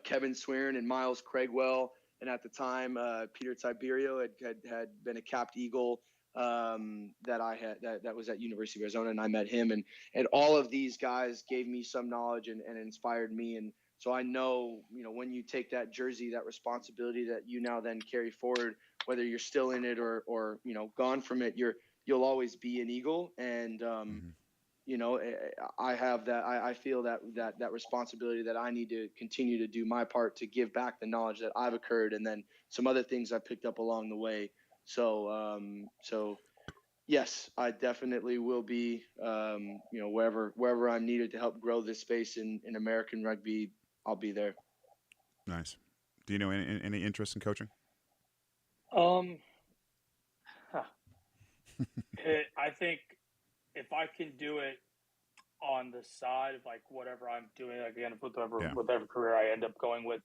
Kevin Swearin and Miles Craigwell. And at the time, Peter Tiberio had been a capped Eagle that was at University of Arizona, and I met him. And all of these guys gave me some knowledge and inspired me. And so I know, when you take that jersey, that responsibility that you now then carry forward, whether you're still in it or gone from it, you'll always be an Eagle. And I have that. I feel that responsibility that I need to continue to do my part to give back the knowledge that I've occurred, and then some other things I picked up along the way. So yes, I definitely will be, wherever I'm needed to help grow this space in American rugby, I'll be there. Nice. Do you know any interest in coaching? I think if I can do it on the side of like whatever I'm doing, again, whatever career I end up going with,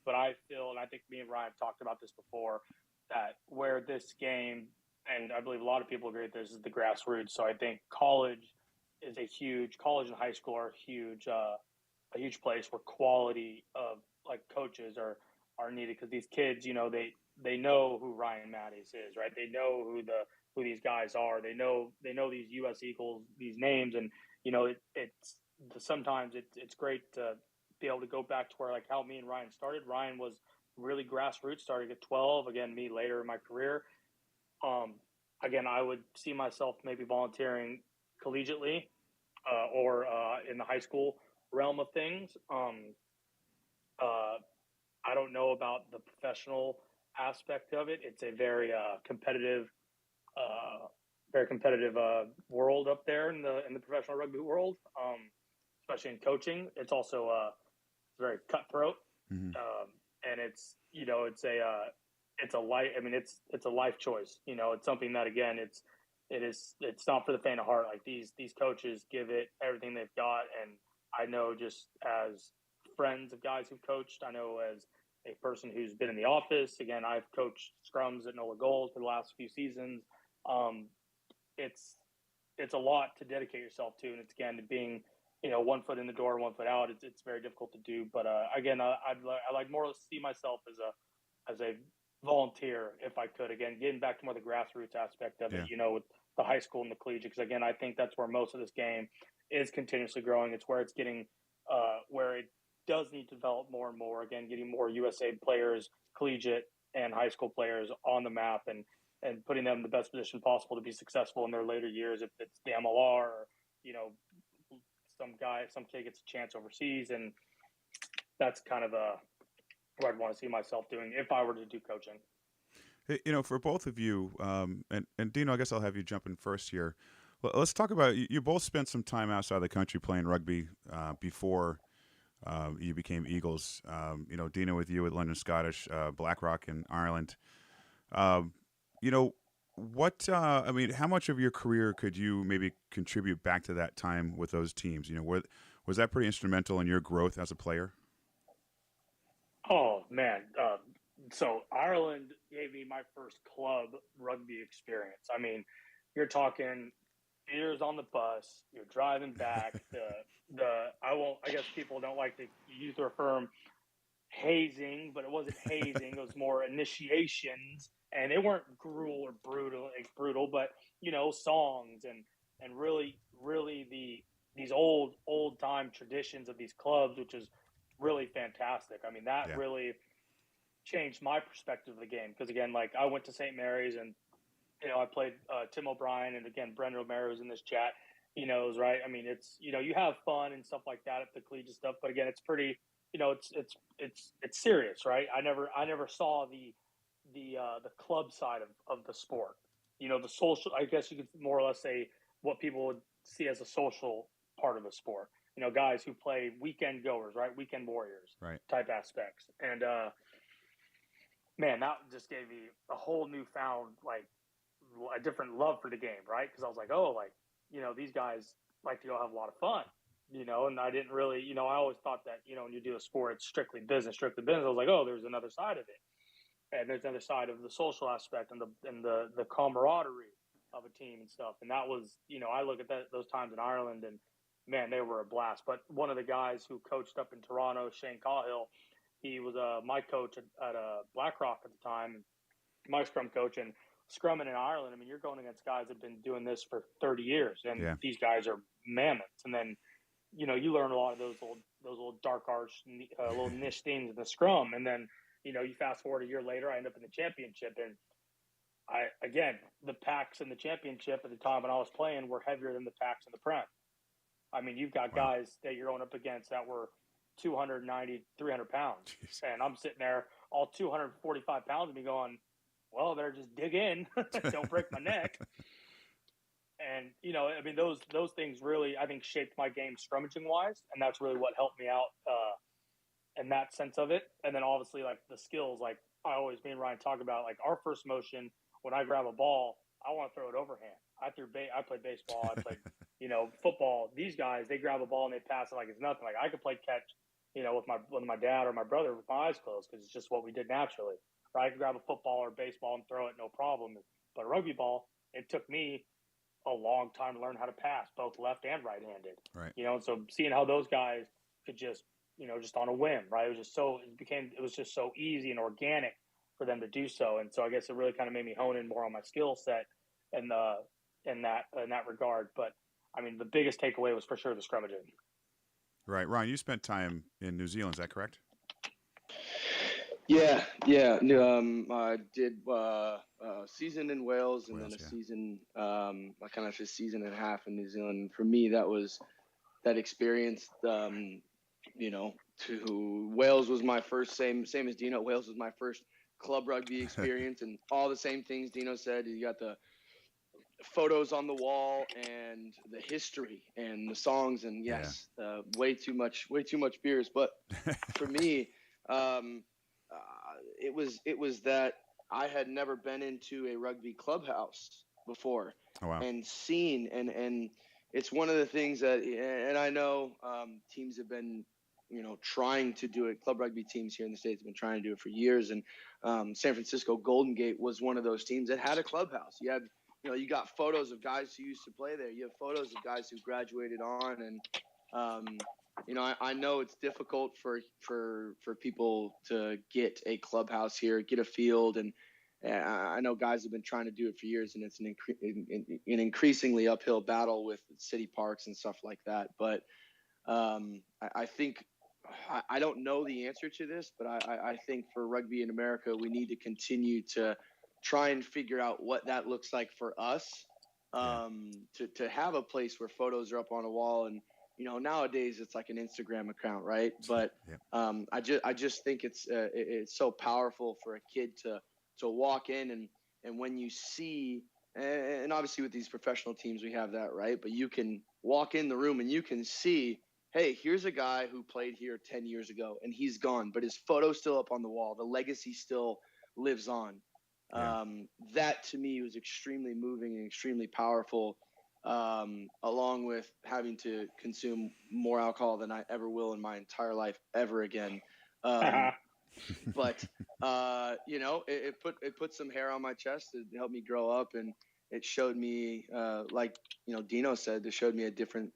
but I feel, and I think me and Ryan have talked about this before, that where this game, and I believe a lot of people agree with this, is the grassroots. So I think college and high school are a huge place where quality of like coaches are needed, because these kids, they know who Ryan Matyas is, right? They know who these guys are. They know these US Eagles, these names, and it's sometimes it's great to be able to go back to where like how me and Ryan started. Ryan was really grassroots, starting at 12. Again, me later in my career. Again, I would see myself maybe volunteering collegiately or in the high school realm of things. I don't know about the professional aspect of it. It's a uh, very competitive world up there in the professional rugby world, especially in coaching. It's also very cutthroat, Mm-hmm. and it's a life. I mean, it's a life choice. It's something that again, it's not for the faint of heart. Like these coaches give it everything they've got, and I know just as friends of guys who've coached, I know as a person who's been in the office. Again, I've coached scrums at NOLA Gold for the last few seasons. Um, it's it's a lot to dedicate yourself to, and it's again being 1 foot in the door, 1 foot out. It's very difficult to do, but again, I like more to see myself as a volunteer if I could. Again, getting back to more the grassroots aspect of it, Yeah. with the high school and the collegiate, because again, I think that's where most of this game is continuously growing. It's where it's getting where it does need to develop more and more. Again, getting more USA players, collegiate and high school players on the map, and putting them in the best position possible to be successful in their later years. If it's the MLR or some kid gets a chance overseas, and that's kind of where I'd want to see myself doing if I were to do coaching. Hey, for both of you, and Dino, I guess I'll have you jump in first here. Let's talk about you both spent some time outside the country playing rugby before you became Eagles. Dino with you at London Scottish, Blackrock in Ireland. Um, you know, I mean, how much of your career could you maybe contribute back to that time with those teams? Was that pretty instrumental in your growth as a player? Oh man, so Ireland gave me my first club rugby experience. I mean, you're talking years on the bus. You're driving back. I guess people don't like to use the term hazing, but it wasn't hazing. It was more initiations, and they weren't gruel or brutal, but songs and really these old time traditions of these clubs, which is really fantastic. I mean, that Yeah. really changed my perspective of the game because again, like I went to St. Mary's and I played Tim O'Brien and again Brendan O'Mara was in this chat. He knows, right? I mean, it's you have fun and stuff like that at the collegiate stuff, but again, it's pretty it's serious, right? I never saw the club side of the sport. The social. I guess you could more or less say what people would see as a social part of the sport. Guys who play weekend goers, right? Weekend warriors Right. type aspects, and man, that just gave me a whole newfound like a different love for the game, right? Because I was like, oh, like these guys like to go have a lot of fun, and I didn't really, I always thought that when you do a sport, it's strictly business, strictly business. I was like, oh, there's another side of it, and there's another side of the social aspect and the camaraderie of a team and stuff. And that was, I look at those times in Ireland, and man, they were a blast. But one of the guys who coached up in Toronto, Shane Cahill, he was my coach at Blackrock at the time, my scrum coach, and scrumming in Ireland. I mean, you're going against guys that have been doing this for 30 years, and Yeah. these guys are mammoths. And then, you learn a lot of those old dark arts, little niche things in the scrum. And then, you fast forward a year later, I end up in the championship, and the packs in the championship at the time when I was playing were heavier than the packs in the Prem. I mean, you've got Wow. guys that you're going up against that were 290, 300 pounds. Jeez. And I'm sitting there all 245 pounds and me going, well, better just dig in. Don't break my neck. And, I mean, those things really, I think, shaped my game scrummaging wise. And that's really what helped me out in that sense of it. And then obviously, like the skills, like me and Ryan talk about, like our first motion, when I grab a ball, I want to throw it overhand. I played baseball. I played, football. These guys, they grab a ball and they pass it like it's nothing. Like I could play catch, with my dad or my brother with my eyes closed because it's just what we did naturally. Right? I could grab a football or baseball and throw it, no problem. But a rugby ball, it took me a long time to learn how to pass, both left and right-handed. Right. And so seeing how those guys could just, just on a whim, right? It was just so easy and organic for them to do so. And so I guess it really kind of made me hone in more on my skill set in that regard. But I mean, the biggest takeaway was for sure the scrummaging. Right. Ryan, you spent time in New Zealand, is that correct? Yeah. I did a season in Wales and then a season, kind of a season and a half in New Zealand. For me, that experience. To Wales was my first, same as Dino. Wales was my first club rugby experience, and all the same things Dino said. You got the photos on the wall and the history and the songs, and yes, way too much beers. But for me, it was that I had never been into a rugby clubhouse before. Oh, wow. And seen, and it's one of the things that, and I know teams have been, trying to do it. Club rugby teams here in the States have been trying to do it for years. And San Francisco Golden Gate was one of those teams that had a clubhouse. You had, you got photos of guys who used to play there. You have photos of guys who graduated on. And, I know it's difficult for people to get a clubhouse here, get a field. And I know guys have been trying to do it for years, and it's an increasingly uphill battle with city parks and stuff like that. But I think, I don't know the answer to this, but I think for rugby in America, we need to continue to try and figure out what that looks like for us, to have a place where photos are up on a wall. And, nowadays it's like an Instagram account, right? But I just think it's so powerful for a kid to walk in, and when you see, and obviously with these professional teams we have that, right? But you can walk in the room and you can see, hey, here's a guy who played here 10 years ago and he's gone, but his photo's still up on the wall. The legacy still lives on. That to me was extremely moving and extremely powerful, along with having to consume more alcohol than I ever will in my entire life ever again. But it put some hair on my chest. It helped me grow up, and it showed me, like Dino said, it showed me a different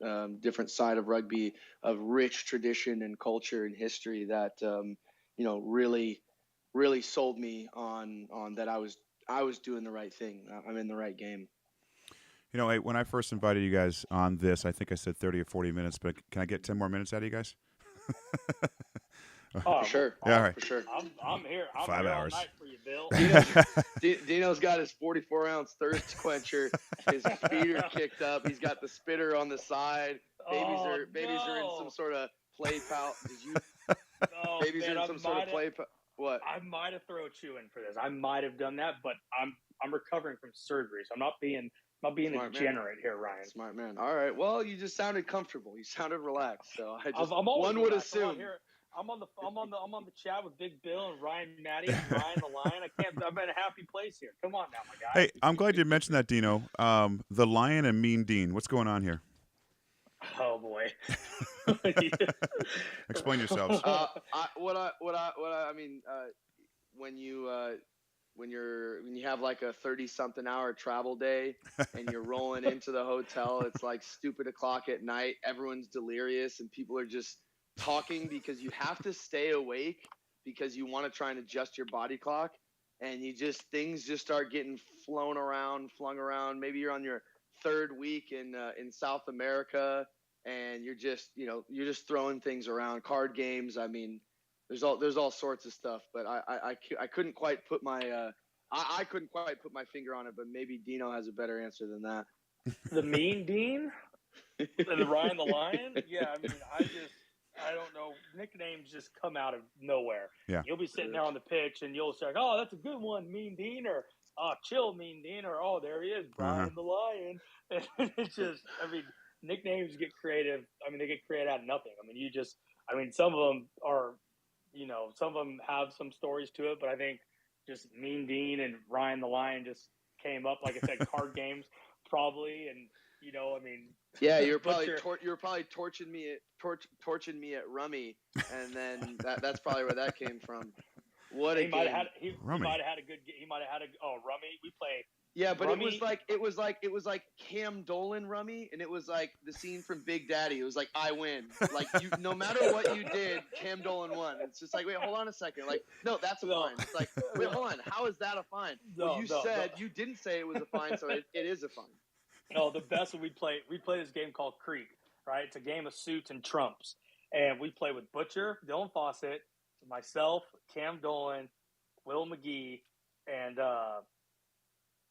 side of rugby, of rich tradition and culture and history that really sold me on that I was doing the right thing. I'm in the right game. When I first invited you guys on this, I think I said 30 or 40 minutes, but can I get 10 more minutes out of you guys? For sure. Yeah, all right. For sure. I'm here. I'm 5 here hours. all night for you, Bill. Dino's got his 44-ounce thirst quencher. His feet are kicked up. He's got the spitter on the side. Babies are in some sort of play pouch. Babies are in some sort of play pouch. What? I might have thrown you in for this. I might have done that, but I'm recovering from surgery, so I'm not being a degenerate here, Ryan. Smart man. All right. Well, you just sounded comfortable. You sounded relaxed. So one would assume. I'm on the chat with Big Bill and Ryan Matyas and Ryan the Lion. I'm in a happy place here. Come on now, my guy. Hey, I'm glad you mentioned that, Dino. The Lion and Mean Dean. What's going on here? Oh boy. Explain yourselves. When you have like a 30-something hour travel day and you're rolling into the hotel, it's like stupid o'clock at night. Everyone's delirious and people are just talking because you have to stay awake because you want to try and adjust your body clock, and things just start getting flung around. Maybe you're on your third week in South America, and you're just throwing things around, card games. I mean, there's all sorts of stuff, but I couldn't quite put my I couldn't quite put my finger on it, but maybe Dino has a better answer than that. The Mean Dean and the Ryan the Lion. Yeah, I mean, I don't know. Nicknames just come out of nowhere. Yeah. You'll be sitting there on the pitch and you'll say, "Oh, that's a good one, Mean Dean," or "Chill, Mean Dean," or "Oh, there he is, Brian the Lion." And it's just, I mean, nicknames get creative. I mean, they get created out of nothing. I mean, some of them are, some of them have some stories to it, but I think just Mean Dean and Ryan the Lion just came up, like I said, card games probably, and I mean. Yeah, you're probably torching me at Rummy, and then that's probably where that came from. What he might have had a good. He might have had Rummy. We play. Yeah, but Rummy. it was like Cam Dolan Rummy, and it was like the scene from Big Daddy. It was like, I win. Like, no matter what you did, Cam Dolan won. It's just like, wait, hold on a second. Like, no, that's a fine. It's like, wait, hold on. How is that a fine? Well, you didn't say it was a fine, so it is a fine. No, the best when we play this game called Creek, right? It's a game of suits and trumps. And we play with Butcher, Dylan Fawcett, myself, Cam Dolan, Will McGee, and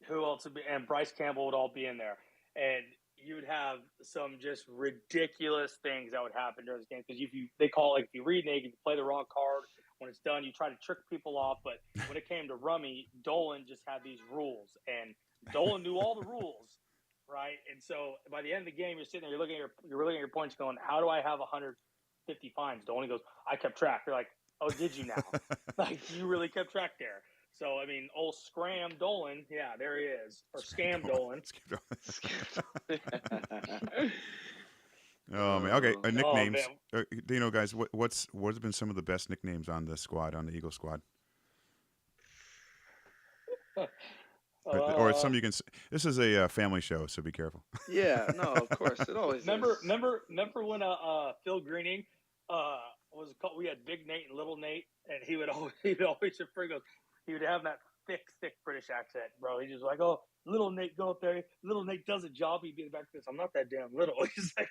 who else would be, and Bryce Campbell would all be in there. And you would have some just ridiculous things that would happen during this game because they call it, like, if you renege, if you play the wrong card, when it's done, you try to trick people off. But when it came to Rummy, Dolan just had these rules, and Dolan knew all the rules, right? And so by the end of the game, you're sitting there, you're looking at your points, going, "How do I have 150 fines?" Dolan goes, "I kept track." You're like, "Oh, did you now?" Like, you really kept track there. So, I mean, old Scram Dolan, yeah, there he is. Or Scam Dolan. Oh, man. Okay, nicknames. Dino, guys, what have been some of the best nicknames on the squad, on the Eagle squad? Or some you can. This is a family show, so be careful. Yeah, no, of course, it always remember, is. Remember when Phil Greening was called? We had Big Nate and Little Nate, and he would always refer to. He would have that thick British accent, bro. He just like, "Oh, Little Nate, go up there. Little Nate does a job. He'd be in the back of this. I'm not that damn little." He's like,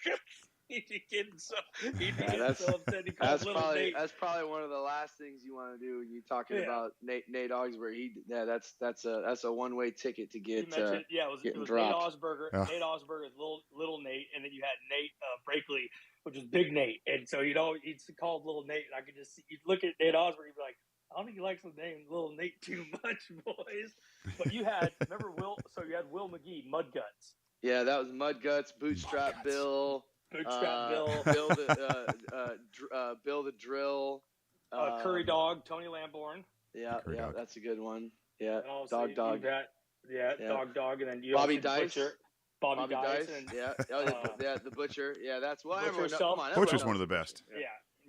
he'd be getting so upset. He that's probably one of the last things you want to do when you're talking about Nate Augsburger. That's a one-way ticket to get. It was Nate Augsburger, Nate Augsburger, little Nate, and then you had Nate Brakely, which was Big Nate, and so he'd call Little Nate, and I could just see, you'd look at Nate Augsburger, you'd be like, "I don't think he likes the name Little Nate too much, boys." But you had, remember Will? So you had Will McGee, Mud Guts. Yeah, that was Mud Guts, Bootstrap Bill. Bill the Drill. Curry Dog, Tony Lamborn. Yeah, Dog. That's a good one. Yeah, Dog. Dog, and then you Bobby Dice. Bobby Dice, and the Butcher. Yeah, that's why everyone. Come on, Butcher's one of the best.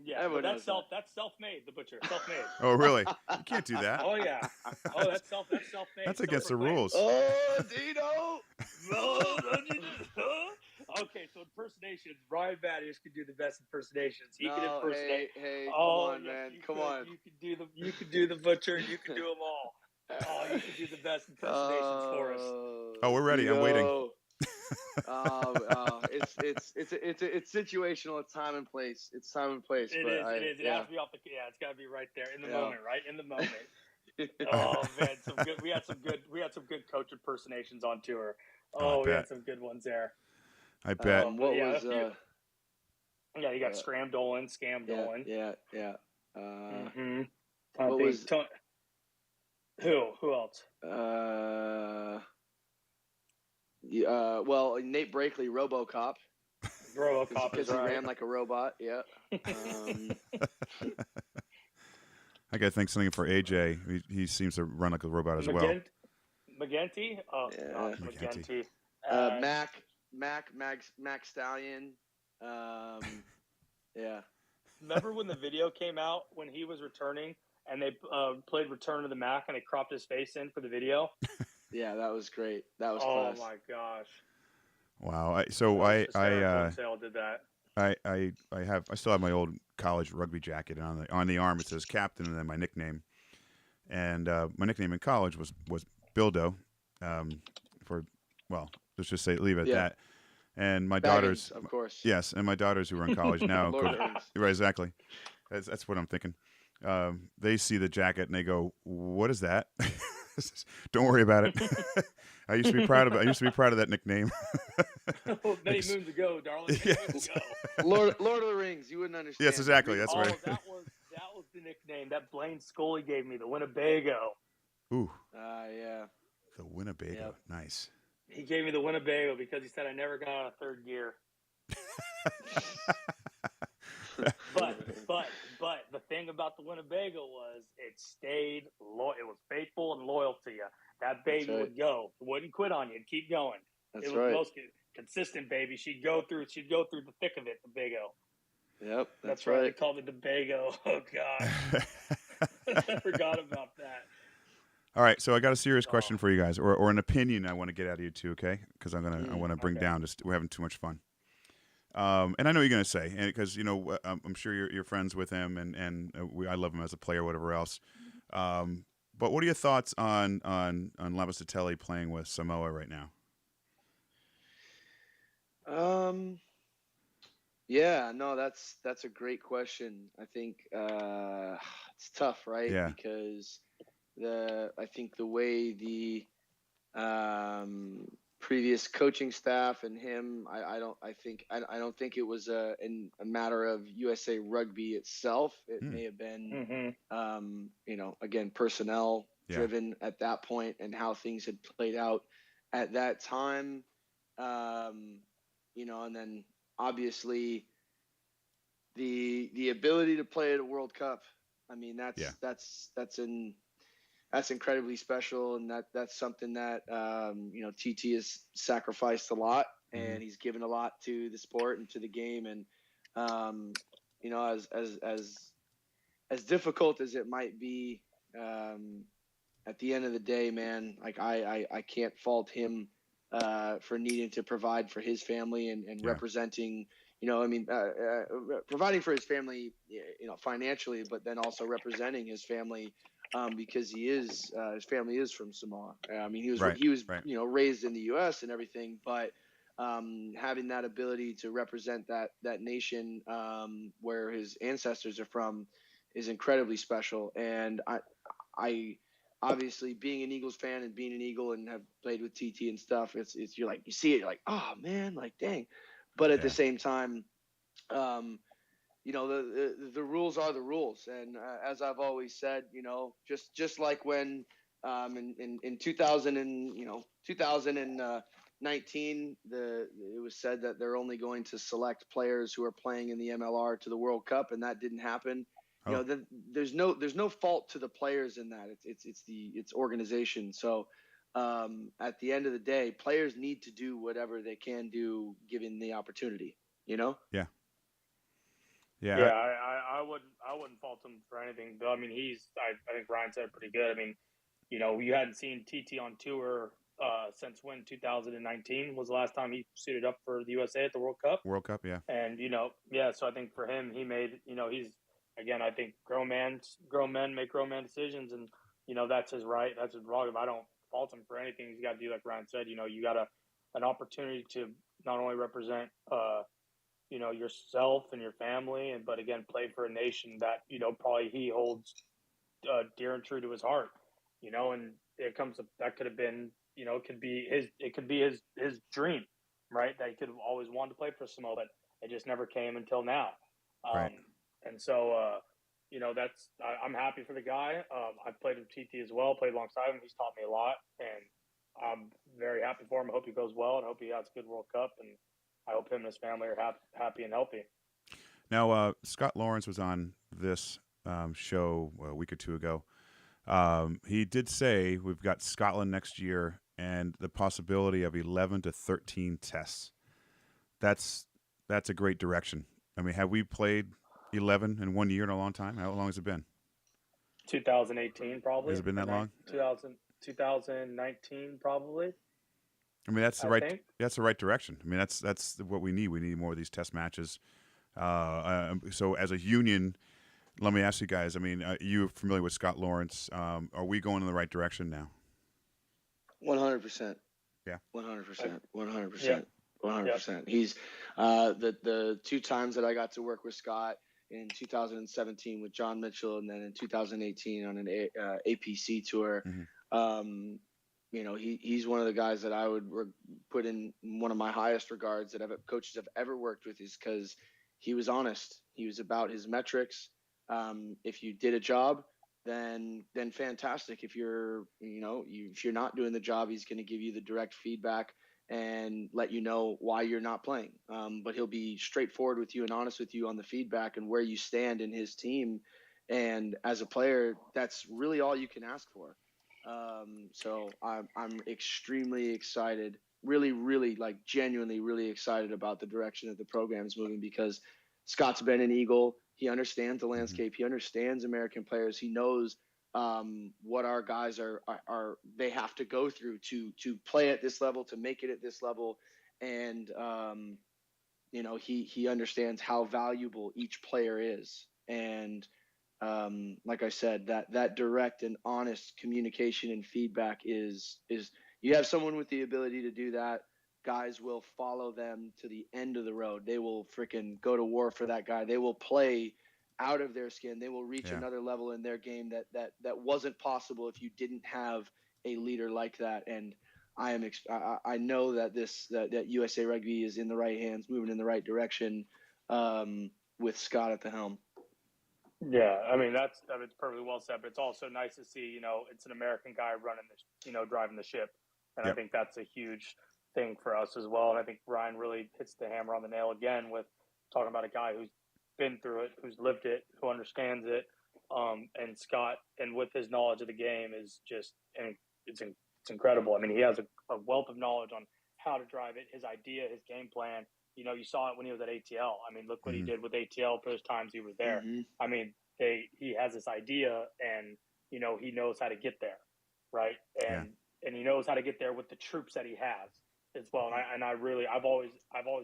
Yeah, but that's self-made. The Butcher, self-made. Oh, really? You can't do that. Oh yeah. Oh, that's self-made. That's against the rules. Oh, Dino. Okay, so impersonations. Brian Matyas could do the best impersonations. He could impersonate. Hey, come on, man. Come on. You could do the Butcher. You could do them all. Oh, you could do the best impersonations for us. Oh, we're ready. I'm waiting. It's situational. It's time and place. It is. It has to be off the. Yeah, it's got to be right there in the moment. Right in the moment. Oh man, we had some good coach impersonations on tour. Oh, we had some good ones there. I bet. You got Scram Dolan, Scam Dolan. Yeah. Who else? Well, Nate Brakely, RoboCop. Because he ran like a robot. Yeah. I got to think something for AJ. He seems to run like a robot as well. McGinty? Oh, yeah. McGinty. Mac Stallion. Yeah. Remember when the video came out when he was returning and they played Return to the Mac and they cropped his face in for the video? Yeah, that was great. That was class. Oh my gosh. Wow. I did that. I still have my old college rugby jacket, and on the arm it says captain and then my nickname. And my nickname in college was Bildo. Let's just leave it at that. And my daughters, of course. Yes, and my daughters who are in college now. Right, exactly. That's what I'm thinking. They see the jacket and they go, "What is that?" Don't worry about it. I used to be proud of that nickname. Many moons ago, darling. Yes. Lord of the Rings. You wouldn't understand. Yes, exactly. That's right. That was the nickname that Blaine Scully gave me, the Winnebago. Ooh. Yeah. The Winnebago. Yep. Nice. He gave me the Winnebago because he said I never got out of third gear. But the thing about the Winnebago was it stayed loyal. It was faithful and loyal to you. That baby would go. It wouldn't quit on you. It'd keep going. That's it was the most consistent baby. She'd go through the thick of it, the Bago. Yep. That's right. They called it the Bago. Oh God. I forgot about that. All right, so I got a serious question for you guys, or an opinion I want to get out of you two, okay? Because I want to bring down. We're having too much fun. And I know you're going to say, because I'm sure you're friends with him, and I love him as a player, whatever else. But what are your thoughts on Lavasatelli playing with Samoa right now? Yeah, no, that's a great question. I think it's tough, right? Yeah. Because I think the way the previous coaching staff and him, I don't think it was a matter of USA Rugby itself. It may have been, again, personnel driven at that point and how things had played out at that time. And then obviously the ability to play at a World Cup. I mean, that's incredibly special, and that's something that TT has sacrificed a lot, and he's given a lot to the sport and to the game, and as difficult as it might be, at the end of the day, man, like I can't fault him for needing to provide for his family and representing. Providing for his family, financially, but then also representing his family, because his family is from Samoa. I mean, he was raised in the U.S. and everything, but having that ability to represent that nation where his ancestors are from is incredibly special. And I obviously, being an Eagles fan and being an Eagle and have played with TT and stuff, it's you see it, you're like, oh man, like dang. But at the same time, the rules are the rules, and as I've always said, just like when in 2019, it was said that they're only going to select players who are playing in the MLR to the World Cup, and that didn't happen. There's no fault to the players in that. It's organization. So at the end of the day, players need to do whatever they can do given the opportunity. Yeah. Yeah, I wouldn't fault him for anything. But I mean, I think Ryan said it pretty good. I mean, you hadn't seen TT on tour since when? 2019 was the last time he suited up for the USA at the World Cup. World Cup, yeah. And so I think for him, he made, he's, again, I think grown men make grown man decisions, and that's his right, that's his prerogative. I don't fault him for anything he's got to do. Like Ryan said, you got an opportunity to not only represent yourself and your family, but again, play for a nation that probably he holds dear and true to his heart. And it comes to, that could have been, it could be his dream, right? That he could have always wanted to play for Samoa, but it just never came until now. Right. And so I'm happy for the guy. I've played with TT as well, played alongside him. He's taught me a lot, and I'm very happy for him. I hope he goes well, and I hope he has a good World Cup, and I hope him and his family are happy and healthy. Now, Scott Lawrence was on this show a week or two ago. He did say we've got Scotland next year and the possibility of 11 to 13 tests. That's a great direction. I mean, have we played 11 in 1 year in a long time? How long has it been? 2018, probably. Has it been that long? 2019, probably. I mean, that's the right direction. I mean, that's what we need. We need more of these test matches. So as a union, let me ask you guys. I mean, you're familiar with Scott Lawrence. Are we going in the right direction now? 100%. Yeah. 100%. 100%. 100%. He's the two times that I got to work with Scott, in 2017 with John Mitchell, and then in 2018 on an APC tour. He's one of the guys that I would put in one of my highest regards that coaches have ever worked with, is because he was honest. He was about his metrics. If you did a job, then fantastic. If you're not doing the job, he's going to give you the direct feedback and let you know why you're not playing. But he'll be straightforward with you and honest with you on the feedback and where you stand in his team. And as a player, that's really all you can ask for. So I'm extremely excited, really, really, like genuinely really excited about the direction that the program is moving, because Scott's been an Eagle. He understands the landscape. He understands American players. He knows what our guys they have to go through to play at this level, to make it at this level. And, he understands how valuable each player is. And, like I said, that direct and honest communication and feedback is you have someone with the ability to do that, guys will follow them to the end of the road. They will freaking go to war for that guy. They will play out of their skin. They will reach another level in their game that wasn't possible if you didn't have a leader like that. And I know that that USA Rugby is in the right hands, moving in the right direction, with Scott at the helm. Yeah, I mean it's perfectly well said. But it's also nice to see, it's an American guy running this, driving the ship, and I think that's a huge thing for us as well. And I think Ryan really hits the hammer on the nail again with talking about a guy who's been through it, who's lived it, who understands it. And Scott, and with his knowledge of the game, is just, and it's incredible. I mean, he has a wealth of knowledge on how to drive it, his idea, his game plan. You saw it when he was at ATL. I mean, look what he did with ATL for those times he was there. I mean, he has this idea, and he knows how to get there, right? And he knows how to get there with the troops that he has as well. And I've always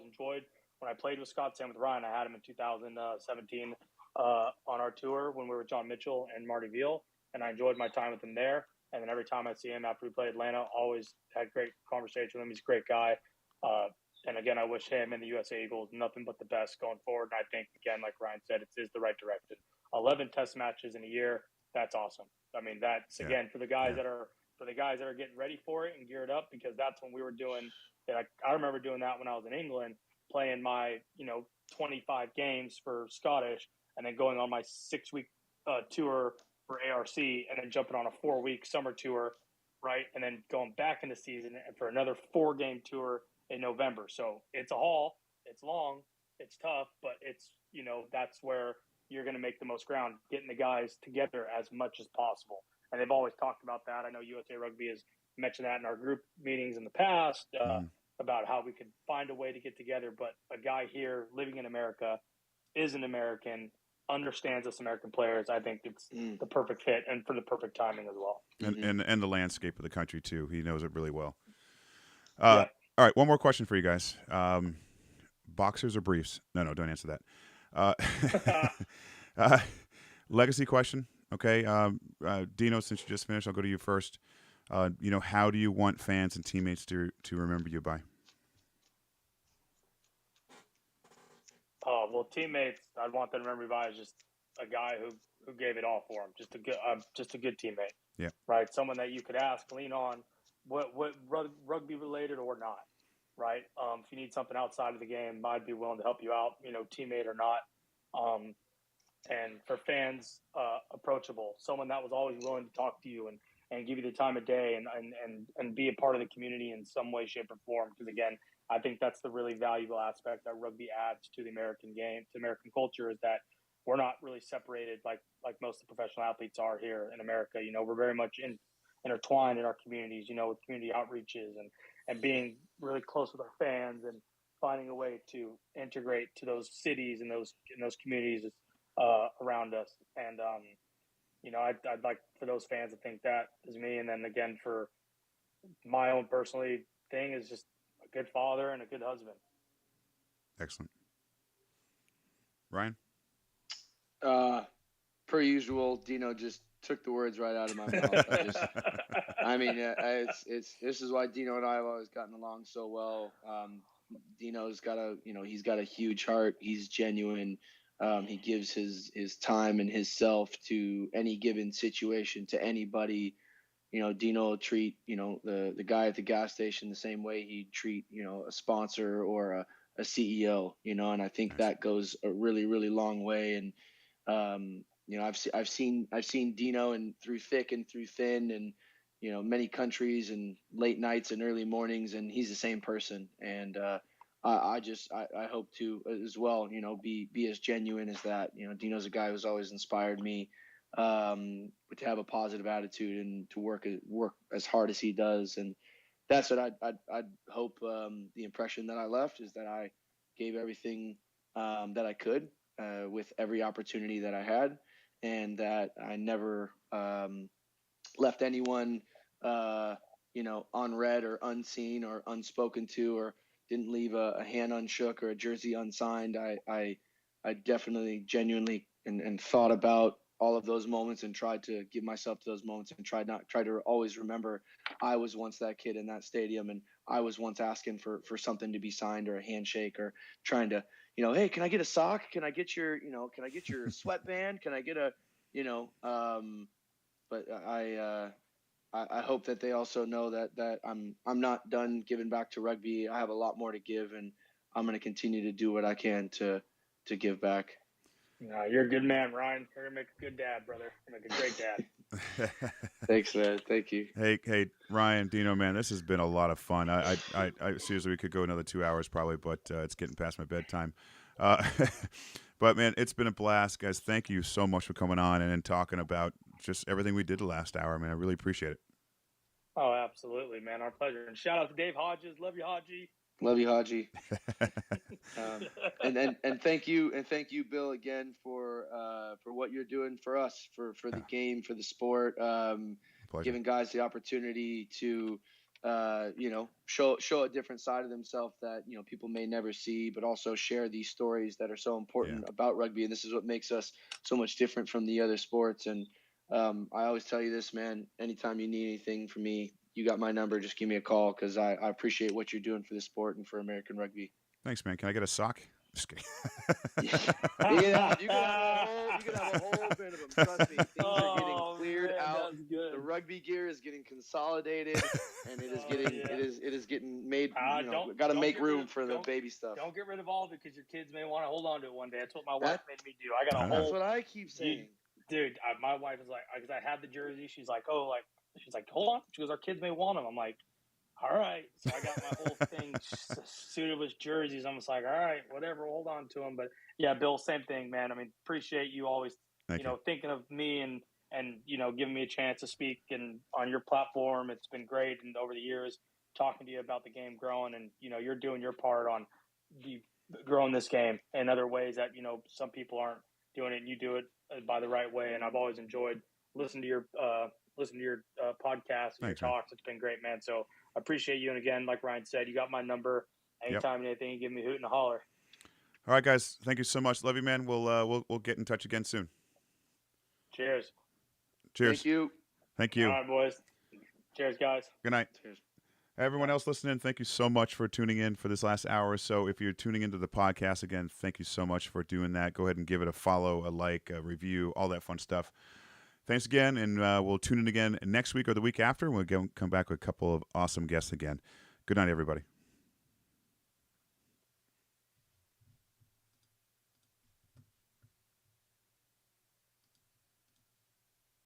enjoyed when I played with Scott. Same with Ryan. I had him in 2017 on our tour when we were with John Mitchell and Marty Veal, and I enjoyed my time with him there. And then every time I see him after we played Atlanta, always had great conversation with him. He's a great guy. And again, I wish him and the USA Eagles nothing but the best going forward. And I think, again, like Ryan said, it is the right direction. 11 test matches in a year, that's awesome. I mean, that's again for the guys that are getting ready for it and geared up, because that's when we were doing. I remember doing that when I was in England, playing my 25 games for Scottish, and then going on my 6-week tour for ARC, and then jumping on a 4-week summer tour, right, and then going back in the season and for another 4-game tour in November. So it's a haul. It's long. It's tough, but it's that's where you're going to make the most ground, getting the guys together as much as possible. And they've always talked about that. I know USA Rugby has mentioned that in our group meetings in the past about how we could find a way to get together. But a guy here living in America, is an American, understands us American players. I think it's the perfect fit and for the perfect timing as well. And the landscape of the country too. He knows it really well. All right, one more question for you guys. Boxers or briefs? No, don't answer that. Legacy question. Okay, Dino, since you just finished, I'll go to you first. How do you want fans and teammates to remember you by? Well, teammates, I'd want them to remember me by as just a guy who gave it all for him. Just a good teammate. Yeah. Right. Someone that you could ask, lean on, what rugby related or not. Right. If you need something outside of the game, I'd be willing to help you out. Teammate or not. And for fans, approachable, someone that was always willing to talk to you and give you the time of day and be a part of the community in some way, shape, or form. Because again, I think that's the really valuable aspect that rugby adds to the American game, to American culture, is that we're not really separated like most of the professional athletes are here in America. We're very much intertwined in our communities, with community outreaches and being really close with our fans and finding a way to integrate to those cities and those communities around us. And I'd like for those fans to think that is me. And then again, for my own personally thing, is just a good father and a good husband. Excellent. Ryan? Per usual, Dino just took the words right out of my mouth. This is why Dino and I have always gotten along so well. Dino's got he's got a huge heart. He's genuine. He gives his time and his self to any given situation, to anybody. Dino will treat, the guy at the gas station the same way he'd treat, a sponsor or a CEO, and I think that goes a really, really long way. And, I've seen Dino and through thick and through thin, and, many countries and late nights and early mornings, and he's the same person. And, I hope to as well, be as genuine as that. Dino's a guy who's always inspired me to have a positive attitude and to work as hard as he does. And that's what I'd hope. The impression that I left is that I gave everything that I could with every opportunity that I had, and that I never left anyone unread or unseen or unspoken to, or didn't leave a hand unshook or a jersey unsigned. I definitely genuinely and thought about all of those moments and tried to give myself to those moments and try to always remember I was once that kid in that stadium, and I was once asking for something to be signed or a handshake or trying to, hey, can I get a sock? Can I get your, can I get your sweatband? Can I get a, but I hope that they also know that I'm not done giving back to rugby. I have a lot more to give, and I'm going to continue to do what I can to give back. No, you're a good man, Ryan. You're gonna make a good dad, brother. You're gonna make a great dad. Thanks, man. Thank you. Hey, Ryan, Dino, man, this has been a lot of fun. I seriously, we could go another 2 hours probably, but it's getting past my bedtime. But man, it's been a blast, guys. Thank you so much for coming on and talking about just everything we did the last hour, man. I really appreciate it. Oh, absolutely, man. Our pleasure. And shout out to Dave Hodges. Love you, Hodgie. Love you, Haji. And thank you, Bill, again for what you're doing for us, for the game, for the sport, giving guys the opportunity to show a different side of themselves that people may never see, but also share these stories that are so important about rugby. And this is what makes us so much different from the other sports. And I always tell you this, man. Anytime you need anything from me, you got my number. Just give me a call because I appreciate what you're doing for the sport and for American rugby. Thanks, man. Can I get a sock? Just kidding. You can have a whole bit of them. Trust me, things are getting cleared out. The rugby gear is getting consolidated, and it is getting made. Got to make room for the baby stuff. Don't get rid of all of it because your kids may want to hold on to it one day. That's what my wife made me do. I got a whole. That's what I keep saying. Dude, my wife is like, because I had the jersey. She's like, hold on. She goes, our kids may want them. I'm like, all right. So I got my whole thing suited with jerseys. I'm just like, all right, whatever, hold on to them. But yeah, Bill, same thing, man. I mean, appreciate you always, thinking of me and giving me a chance to speak and on your platform. It's been great. And over the years, talking to you about the game growing and, you're doing your part on growing this game in other ways that, some people aren't doing it and you do it by the right way. And I've always enjoyed listening to your podcast and your talks. It's been great, man. So I appreciate you. And again, like Ryan said, you got my number. Anytime, anything, you give me a hoot and a holler. All right, guys. Thank you so much. Love you, man. We'll get in touch again soon. Cheers. Cheers. Thank you. All right, boys. Cheers, guys. Good night. Cheers. Everyone else listening, thank you so much for tuning in for this last hour or so. If you're tuning into the podcast, again, thank you so much for doing that. Go ahead and give it a follow, a like, a review, all that fun stuff. Thanks again, and we'll tune in again next week or the week after. We'll come back with a couple of awesome guests again. Good night, everybody.